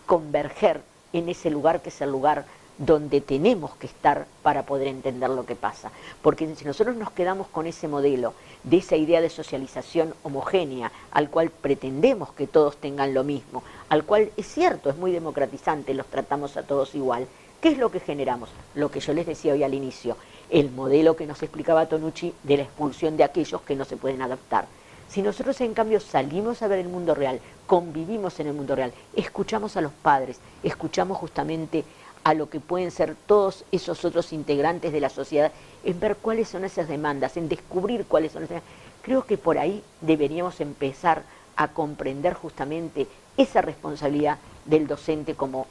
converger en ese lugar que es el lugar donde tenemos que estar para poder entender lo que pasa. Porque si nosotros nos quedamos con ese modelo, de esa idea de socialización homogénea, al cual pretendemos que todos tengan lo mismo, al cual es cierto, es muy democratizante, los tratamos a todos igual, ¿qué es lo que generamos? Lo que yo les decía hoy al inicio, el modelo que nos explicaba Tonucci de la expulsión de aquellos que no se pueden adaptar. Si nosotros en cambio salimos a ver el mundo real, convivimos en el mundo real, escuchamos a los padres, escuchamos justamente a lo que pueden ser todos esos otros integrantes de la sociedad, en ver cuáles son esas demandas, en descubrir cuáles son esas demandas. Creo que por ahí deberíamos empezar a comprender justamente esa responsabilidad del docente como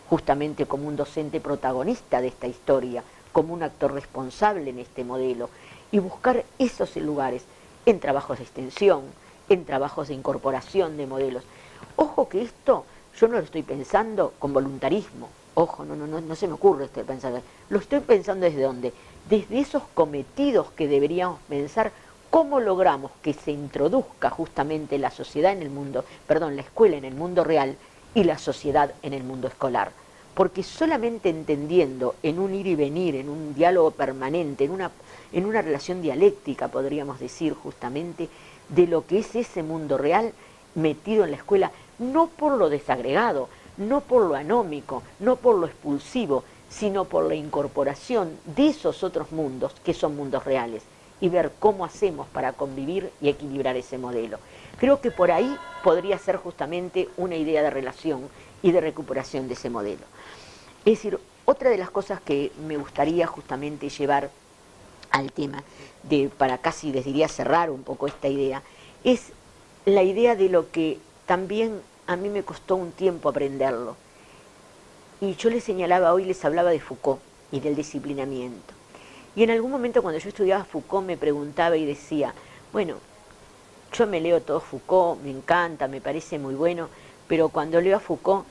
justamente como un docente protagonista de esta historia, como un actor responsable en este modelo, y buscar esos lugares en trabajos de extensión, en trabajos de incorporación de modelos. Ojo que esto yo no lo estoy pensando con voluntarismo. Ojo, no se me ocurre este pensamiento. Lo estoy pensando desde dónde. Desde esos cometidos que deberíamos pensar cómo logramos que se introduzca justamente la sociedad en el mundo, perdón, la escuela en el mundo real y la sociedad en el mundo escolar. Porque solamente entendiendo en un ir y venir, en un diálogo permanente, en una relación dialéctica, podríamos decir justamente, de lo que es ese mundo real metido en la escuela, no por lo desagregado, no por lo anómico, no por lo expulsivo, sino por la incorporación de esos otros mundos que son mundos reales. y ver cómo hacemos para convivir y equilibrar ese modelo. Creo que por ahí podría ser justamente una idea de relación y de recuperación de ese modelo. Es decir, otra de las cosas que me gustaría justamente llevar al tema, para casi les diría cerrar un poco esta idea, es la idea de lo que también a mí me costó un tiempo aprenderlo. Y yo les señalaba hoy, les hablaba de Foucault y del disciplinamiento. Y en algún momento cuando yo estudiaba Foucault me preguntaba y decía, bueno, yo me leo todo Foucault, me encanta, me parece muy bueno, pero cuando leo a Foucault,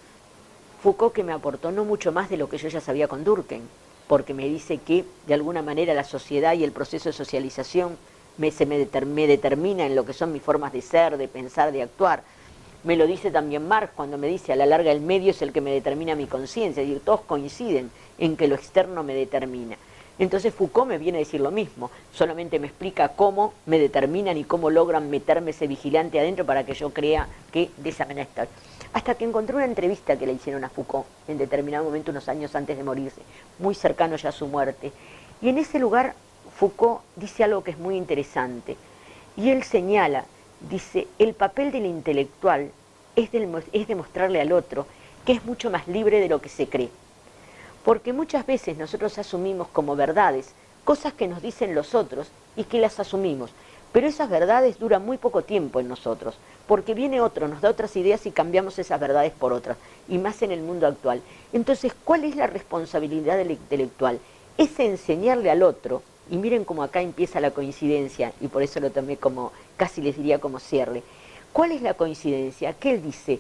Foucault que me aportó no mucho más de lo que yo ya sabía con Durkheim, porque me dice que de alguna manera la sociedad y el proceso de socialización me determina en lo que son mis formas de ser, de pensar, de actuar. Me lo dice también Marx cuando me dice a la larga el medio es el que me determina mi conciencia, es decir, todos coinciden en que lo externo me determina. Entonces Foucault me viene a decir lo mismo, solamente me explica cómo me determinan y cómo logran meterme ese vigilante adentro para que yo crea que de esa manera estoy. Hasta que encontré una entrevista que le hicieron a Foucault en determinado momento, unos años antes de morirse, muy cercano ya a su muerte. Y en ese lugar Foucault dice algo que es muy interesante. Y él señala, dice, el papel del intelectual es demostrarle al otro que es mucho más libre de lo que se cree. Porque muchas veces nosotros asumimos como verdades cosas que nos dicen los otros y que las asumimos. Pero esas verdades duran muy poco tiempo en nosotros, porque viene otro, nos da otras ideas y cambiamos esas verdades por otras, y más en el mundo actual. Entonces, ¿cuál es la responsabilidad del intelectual? Es enseñarle al otro, y miren cómo acá empieza la coincidencia, y por eso lo tomé como, casi les diría como cierre. ¿Cuál es la coincidencia? Que él dice,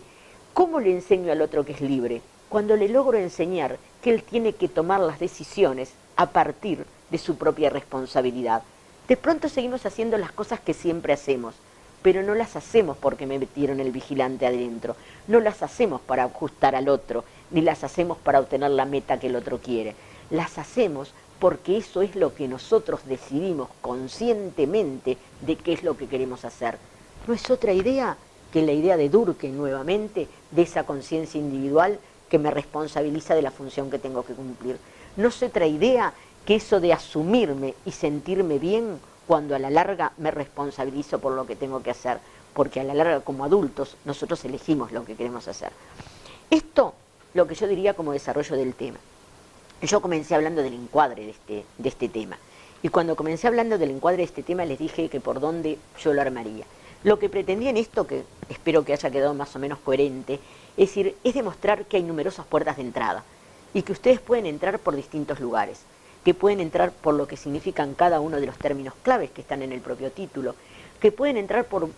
¿cómo le enseño al otro que es libre? Cuando le logro enseñar que él tiene que tomar las decisiones a partir de su propia responsabilidad. De pronto seguimos haciendo las cosas que siempre hacemos, pero no las hacemos porque me metieron el vigilante adentro, no las hacemos para ajustar al otro, ni las hacemos para obtener la meta que el otro quiere. Las hacemos porque eso es lo que nosotros decidimos conscientemente de qué es lo que queremos hacer. ¿No es otra idea que la idea de Durkheim nuevamente, de esa conciencia individual que me responsabiliza de la función que tengo que cumplir? ¿No es otra idea que eso de asumirme y sentirme bien cuando a la larga me responsabilizo por lo que tengo que hacer? Porque a la larga, como adultos, nosotros elegimos lo que queremos hacer. Esto, lo que yo diría como desarrollo del tema. Yo comencé hablando del encuadre de este tema. Y cuando comencé hablando del encuadre de este tema, les dije que por dónde yo lo armaría. Lo que pretendía en esto, que espero que haya quedado más o menos coherente, es decir, es demostrar que hay numerosas puertas de entrada y que ustedes pueden entrar por distintos lugares, que pueden entrar por lo que significan cada uno de los términos claves que están en el propio título, que pueden entrar por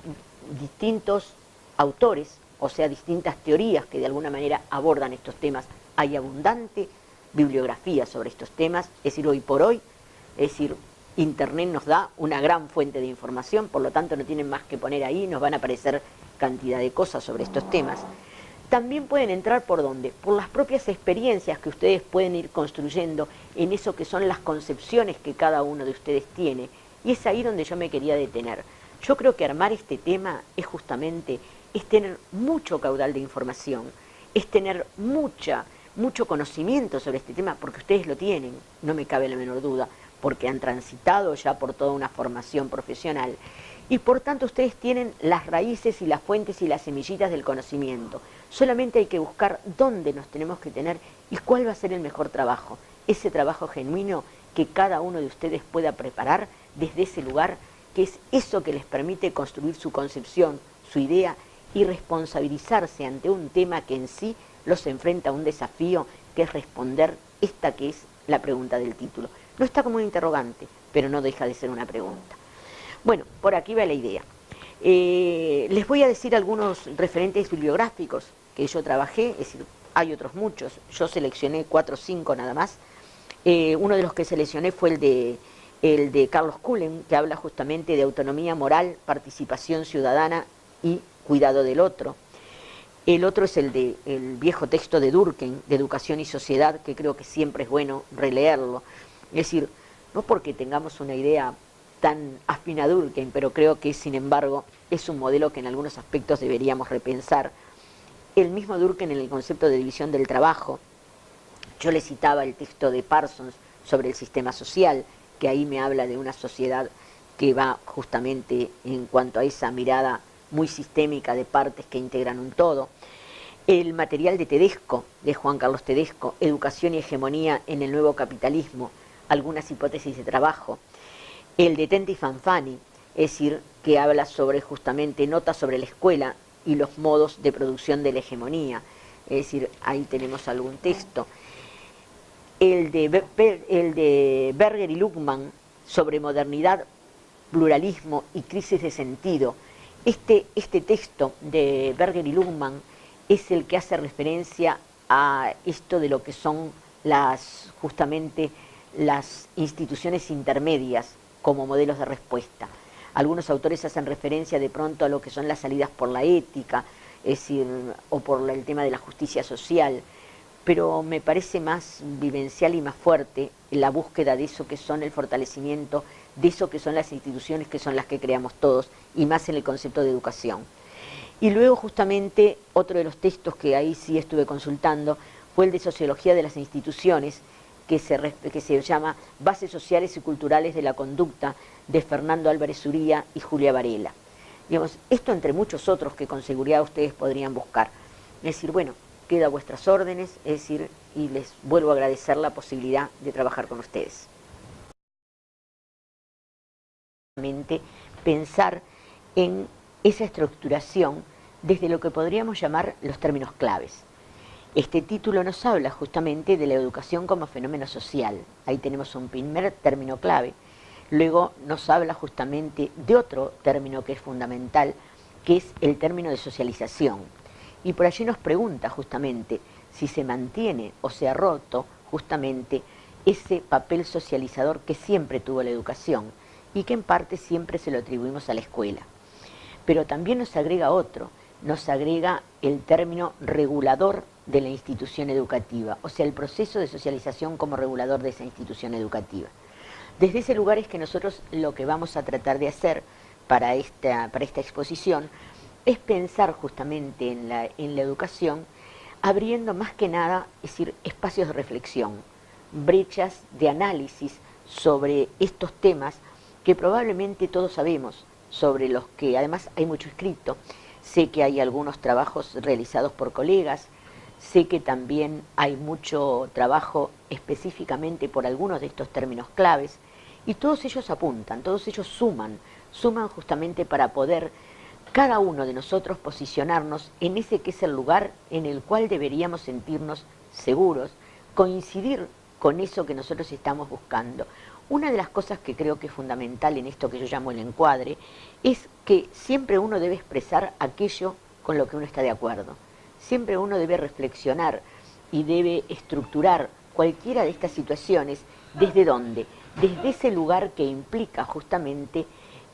distintos autores, o sea, distintas teorías que de alguna manera abordan estos temas. Hay abundante bibliografía sobre estos temas, es decir, hoy por hoy, es decir, Internet nos da una gran fuente de información, por lo tanto no tienen más que poner ahí, nos van a aparecer cantidad de cosas sobre estos temas. También pueden entrar por ¿dónde? Por las propias experiencias que ustedes pueden ir construyendo en eso que son las concepciones que cada uno de ustedes tiene. Y es ahí donde yo me quería detener. Yo creo que armar este tema es justamente, es tener mucho caudal de información, es tener mucho conocimiento sobre este tema, porque ustedes lo tienen, no me cabe la menor duda, porque han transitado ya por toda una formación profesional. Y por tanto ustedes tienen las raíces y las fuentes y las semillitas del conocimiento. Solamente hay que buscar dónde nos tenemos que tener y cuál va a ser el mejor trabajo. Ese trabajo genuino que cada uno de ustedes pueda preparar desde ese lugar, que es eso que les permite construir su concepción, su idea y responsabilizarse ante un tema que en sí los enfrenta a un desafío, que es responder esta que es la pregunta del título. No está como un interrogante, pero no deja de ser una pregunta. Bueno, por aquí va la idea. Les voy a decir algunos referentes bibliográficos que yo trabajé, es decir, hay otros muchos, yo seleccioné 4 o 5 nada más. Uno de los que seleccioné fue el de Carlos Cullen, que habla justamente de autonomía moral, participación ciudadana y cuidado del otro. El otro es el viejo texto de Durkheim, de Educación y Sociedad, que creo que siempre es bueno releerlo. Es decir, no porque tengamos una idea tan afín a Durkheim, pero creo que, sin embargo, es un modelo que en algunos aspectos deberíamos repensar. El mismo Durkheim en el concepto de división del trabajo. Yo le citaba el texto de Parsons sobre el sistema social, que ahí me habla de una sociedad que va justamente en cuanto a esa mirada muy sistémica de partes que integran un todo. El material de Tedesco, de Juan Carlos Tedesco, Educación y hegemonía en el nuevo capitalismo, algunas hipótesis de trabajo. El de Tenti Fanfani, es decir, que habla sobre justamente notas sobre la escuela y los modos de producción de la hegemonía, es decir, ahí tenemos algún texto. El de Berger y Luckmann sobre modernidad, pluralismo y crisis de sentido. Este texto de Berger y Luckmann es el que hace referencia a esto de lo que son justamente las instituciones intermedias como modelos de respuesta. Algunos autores hacen referencia de pronto a lo que son las salidas por la ética, es decir, o por el tema de la justicia social, pero me parece más vivencial y más fuerte la búsqueda de eso que son el fortalecimiento, de eso que son las instituciones que son las que creamos todos, y más en el concepto de educación. Y luego justamente otro de los textos que ahí sí estuve consultando fue el de Sociología de las Instituciones, que se llama Bases Sociales y Culturales de la Conducta, de Fernando Álvarez Uría y Julia Varela. Digamos, esto entre muchos otros que con seguridad ustedes podrían buscar. Es decir, bueno, queda a vuestras órdenes, es decir, y les vuelvo a agradecer la posibilidad de trabajar con ustedes. Pensar en esa estructuración desde lo que podríamos llamar los términos claves. Este título nos habla justamente de la educación como fenómeno social. Ahí tenemos un primer término clave. Luego nos habla justamente de otro término que es fundamental, que es el término de socialización. Y por allí nos pregunta justamente si se mantiene o se ha roto justamente ese papel socializador que siempre tuvo la educación y que en parte siempre se lo atribuimos a la escuela. Pero también nos agrega otro, nos agrega el término regulador de la institución educativa, o sea, el proceso de socialización como regulador de esa institución educativa. Desde ese lugar es que nosotros lo que vamos a tratar de hacer para esta exposición es pensar justamente en la educación, abriendo más que nada, es decir, espacios de reflexión, brechas de análisis sobre estos temas que probablemente todos sabemos, sobre los que además hay mucho escrito. Sé que hay algunos trabajos realizados por colegas, sé que también hay mucho trabajo específicamente por algunos de estos términos claves, y todos ellos apuntan, todos ellos suman justamente para poder cada uno de nosotros posicionarnos en ese que es el lugar en el cual deberíamos sentirnos seguros, coincidir con eso que nosotros estamos buscando. Una de las cosas que creo que es fundamental en esto que yo llamo el encuadre es que siempre uno debe expresar aquello con lo que uno está de acuerdo. Siempre uno debe reflexionar y debe estructurar cualquiera de estas situaciones. ¿Desde dónde? Desde ese lugar que implica justamente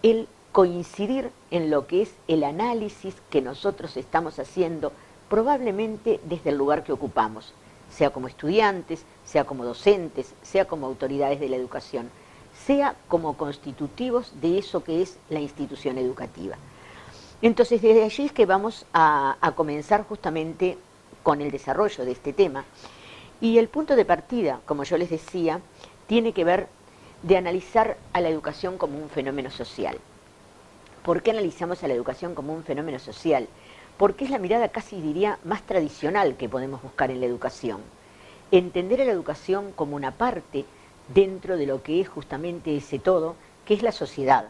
el coincidir en lo que es el análisis que nosotros estamos haciendo, probablemente desde el lugar que ocupamos, sea como estudiantes, sea como docentes, sea como autoridades de la educación, sea como constitutivos de eso que es la institución educativa. Entonces, desde allí es que vamos a comenzar justamente con el desarrollo de este tema. Y el punto de partida, como yo les decía, tiene que ver de analizar a la educación como un fenómeno social. ¿Por qué analizamos a la educación como un fenómeno social? Porque es la mirada casi diría más tradicional que podemos buscar en la educación. Entender a la educación como una parte dentro de lo que es justamente ese todo, que es la sociedad.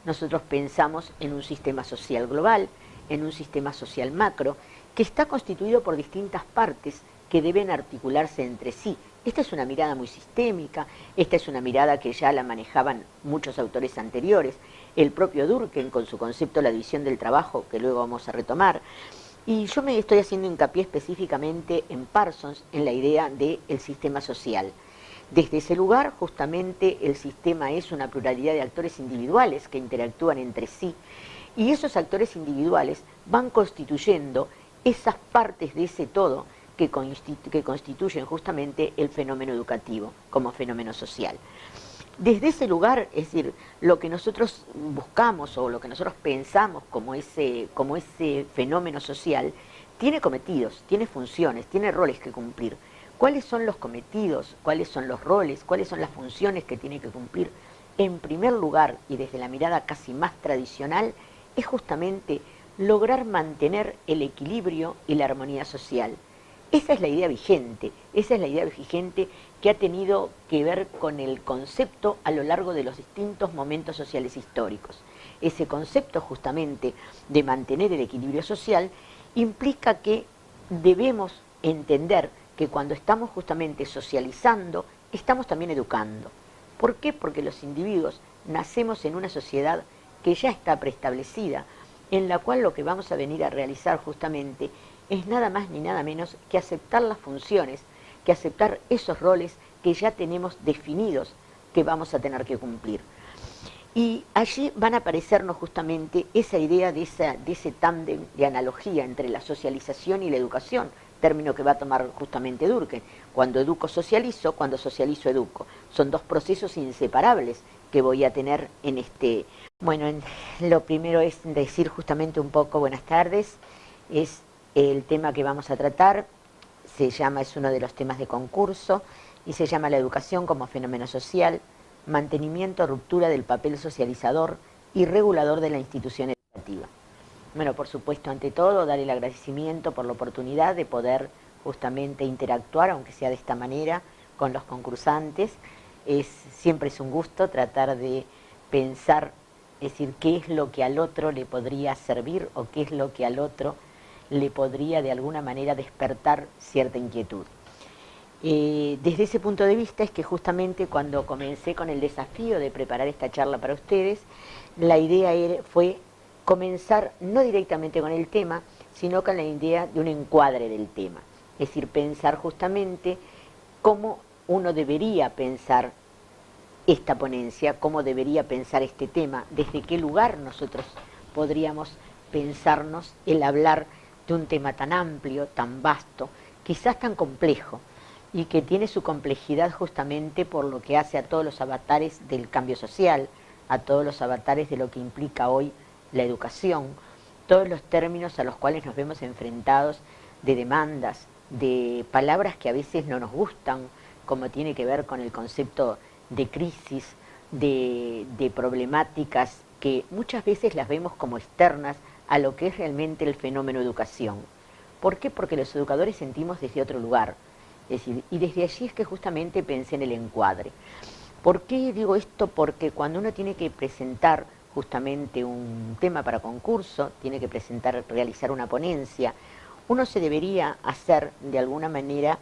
Nosotros pensamos en un sistema social global, en un sistema social macro, que está constituido por distintas partes que deben articularse entre sí. Esta es una mirada muy sistémica, esta es una mirada que ya la manejaban muchos autores anteriores, el propio Durkheim con su concepto la división del trabajo, que luego vamos a retomar. Y yo me estoy haciendo hincapié específicamente en Parsons, en la idea del sistema social. Desde ese lugar, justamente, el sistema es una pluralidad de actores individuales que interactúan entre sí, y esos actores individuales van constituyendo esas partes de ese todo que constituyen justamente el fenómeno educativo como fenómeno social. Desde ese lugar, es decir, lo que nosotros buscamos o lo que nosotros pensamos como ese fenómeno social, tiene cometidos, tiene funciones, tiene roles que cumplir. ¿Cuáles son los cometidos? ¿Cuáles son los roles? ¿Cuáles son las funciones que tiene que cumplir en primer lugar, y desde la mirada casi más tradicional, es justamente lograr mantener el equilibrio y la armonía social. Esa es la idea vigente, que ha tenido que ver con el concepto a lo largo de los distintos momentos sociales históricos. Ese concepto justamente de mantener el equilibrio social implica que debemos entender que cuando estamos justamente socializando, estamos también educando. ¿Por qué? Porque los individuos nacemos en una sociedad que ya está preestablecida, en la cual lo que vamos a venir a realizar justamente es nada más ni nada menos que aceptar las funciones, que aceptar esos roles que ya tenemos definidos que vamos a tener que cumplir. Y allí van a aparecernos justamente esa idea de ese tándem de analogía entre la socialización y la educación, término que va a tomar justamente Durkheim. Cuando educo socializo, cuando socializo educo. Son dos procesos inseparables que voy a tener en este... Bueno, lo primero es decir justamente un poco, buenas tardes, es el tema que vamos a tratar, es uno de los temas de concurso, y se llama la educación como fenómeno social, mantenimiento, ruptura del papel socializador y regulador de la institución educativa. Bueno, por supuesto, ante todo, dar el agradecimiento por la oportunidad de poder justamente interactuar, aunque sea de esta manera, con los concursantes. Siempre es un gusto tratar de pensar, es decir, qué es lo que al otro le podría servir o qué es lo que al otro le podría de alguna manera despertar cierta inquietud. Desde ese punto de vista es que justamente cuando comencé con el desafío de preparar esta charla para ustedes, la idea fue comenzar no directamente con el tema, sino con la idea de un encuadre del tema. Es decir, pensar justamente cómo uno debería pensar esta ponencia, cómo debería pensar este tema, desde qué lugar nosotros podríamos pensarnos el hablar de un tema tan amplio, tan vasto, quizás tan complejo, y que tiene su complejidad justamente por lo que hace a todos los avatares del cambio social, a todos los avatares de lo que implica hoy la educación, todos los términos a los cuales nos vemos enfrentados de demandas, de palabras que a veces no nos gustan, como tiene que ver con el concepto de crisis, de problemáticas que muchas veces las vemos como externas a lo que es realmente el fenómeno educación. ¿Por qué? Porque los educadores sentimos desde otro lugar. Es decir, y desde allí es que justamente pensé en el encuadre. ¿Por qué digo esto? Porque cuando uno tiene que presentar justamente un tema para concurso, tiene que realizar una ponencia, uno se debería hacer de alguna manera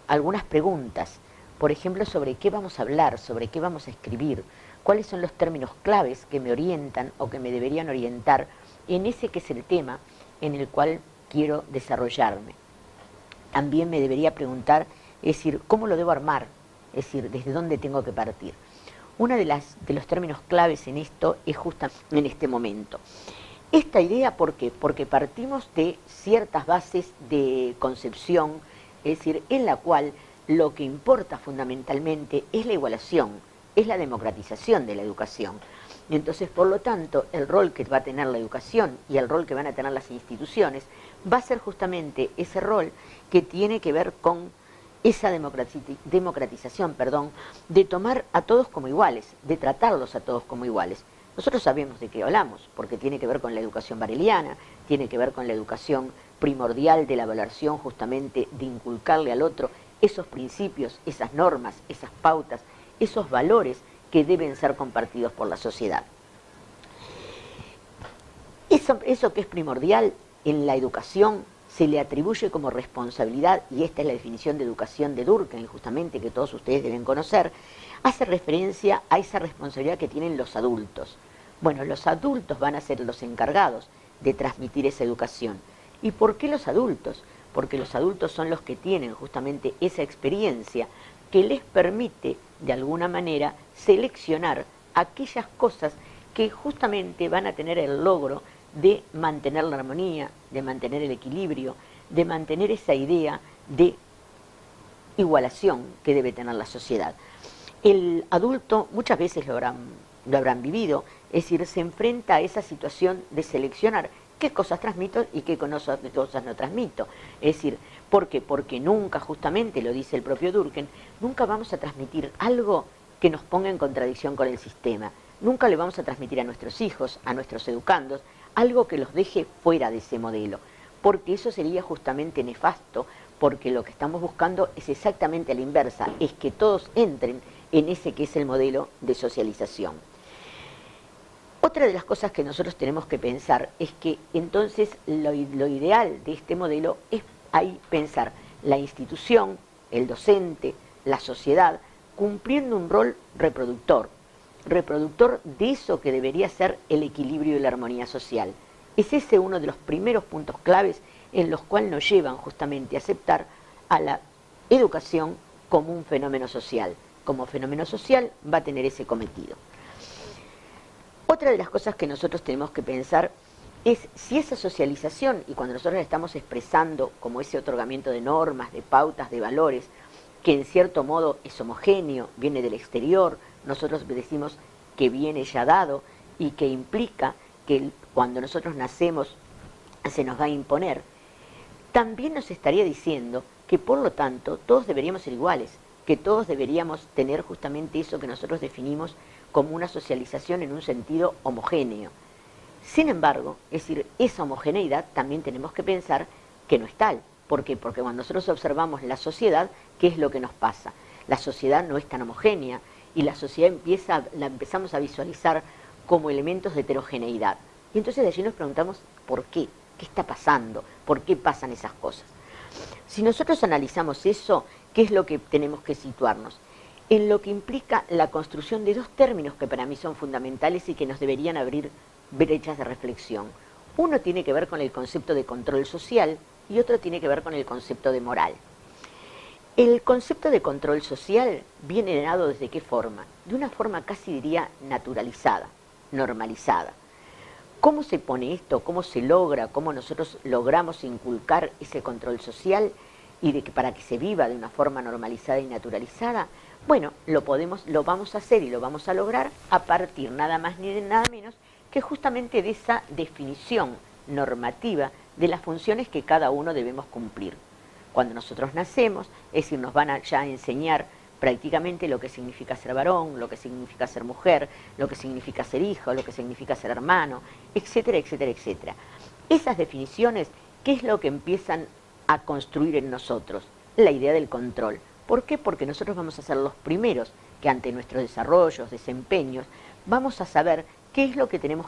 algunas preguntas. Por ejemplo, sobre qué vamos a hablar, sobre qué vamos a escribir, cuáles son los términos claves que me orientan o que me deberían orientar en ese que es el tema en el cual quiero desarrollarme. También me debería preguntar, es decir, ¿cómo lo debo armar? Es decir, ¿desde dónde tengo que partir? Uno de los términos claves en esto es justamente en este momento. Esta idea, ¿por qué? Porque partimos de ciertas bases de concepción, es decir, en la cual lo que importa fundamentalmente es la igualación, es la democratización de la educación. Y entonces, por lo tanto, el rol que va a tener la educación y el rol que van a tener las instituciones va a ser justamente ese rol que tiene que ver con esa democratización, de tomar a todos como iguales, de tratarlos a todos como iguales. Nosotros sabemos de qué hablamos, porque tiene que ver con la educación bareliana, tiene que ver con la educación primordial de la valoración justamente de inculcarle al otro esos principios, esas normas, esas pautas, esos valores que deben ser compartidos por la sociedad. Eso que es primordial en la educación se le atribuye como responsabilidad, y esta es la definición de educación de Durkheim, justamente, que todos ustedes deben conocer, hace referencia a esa responsabilidad que tienen los adultos. Bueno, los adultos van a ser los encargados de transmitir esa educación. ¿Y por qué los adultos? Porque los adultos son los que tienen justamente esa experiencia que les permite, de alguna manera, seleccionar aquellas cosas que justamente van a tener el logro de mantener la armonía, de mantener el equilibrio, de mantener esa idea de igualación que debe tener la sociedad. El adulto muchas veces lo habrán vivido, es decir, se enfrenta a esa situación de seleccionar qué cosas transmito y qué cosas no transmito. Es decir, ¿por qué? Porque nunca, justamente lo dice el propio Durkheim, nunca vamos a transmitir algo que nos ponga en contradicción con el sistema. Nunca le vamos a transmitir a nuestros hijos, a nuestros educandos, algo que los deje fuera de ese modelo, porque eso sería justamente nefasto, porque lo que estamos buscando es exactamente a la inversa, es que todos entren en ese que es el modelo de socialización. Otra de las cosas que nosotros tenemos que pensar es que entonces lo ideal de este modelo es ahí pensar la institución, el docente, la sociedad, cumpliendo un rol reproductor de eso que debería ser el equilibrio y la armonía social. Es ese uno de los primeros puntos claves en los cuales nos llevan justamente a aceptar a la educación como un fenómeno social. Como fenómeno social va a tener ese cometido. Otra de las cosas que nosotros tenemos que pensar es si esa socialización, y cuando nosotros estamos expresando como ese otorgamiento de normas, de pautas, de valores, que en cierto modo es homogéneo, viene del exterior, nosotros decimos que viene ya dado y que implica que cuando nosotros nacemos se nos va a imponer, también nos estaría diciendo que por lo tanto todos deberíamos ser iguales, que todos deberíamos tener justamente eso que nosotros definimos como una socialización en un sentido homogéneo. Sin embargo, es decir, esa homogeneidad también tenemos que pensar que no es tal. ¿Por qué? Porque cuando nosotros observamos la sociedad, ¿qué es lo que nos pasa? La sociedad no es tan homogénea y la sociedad la empezamos a visualizar como elementos de heterogeneidad. Y entonces de allí nos preguntamos ¿por qué? ¿Qué está pasando? ¿Por qué pasan esas cosas? Si nosotros analizamos eso, ¿qué es lo que tenemos que situarnos? En lo que implica la construcción de dos términos que para mí son fundamentales y que nos deberían abrir brechas de reflexión. Uno tiene que ver con el concepto de control social y otro tiene que ver con el concepto de moral. El concepto de control social viene dado ¿desde qué forma? De una forma casi diría naturalizada, normalizada. ¿Cómo se pone esto? ¿Cómo se logra? ¿Cómo nosotros logramos inculcar ese control social y para que se viva de una forma normalizada y naturalizada? Bueno, lo vamos a hacer y lo vamos a lograr a partir nada más ni de nada menos que justamente de esa definición normativa de las funciones que cada uno debemos cumplir. Cuando nosotros nacemos, es decir, nos van a ya enseñar prácticamente lo que significa ser varón, lo que significa ser mujer, lo que significa ser hijo, lo que significa ser hermano, etcétera, etcétera, etcétera. Esas definiciones, ¿qué es lo que empiezan a construir en nosotros? La idea del control. ¿Por qué? Porque nosotros vamos a ser los primeros que ante nuestros desarrollos, desempeños, vamos a saber qué es lo que tenemos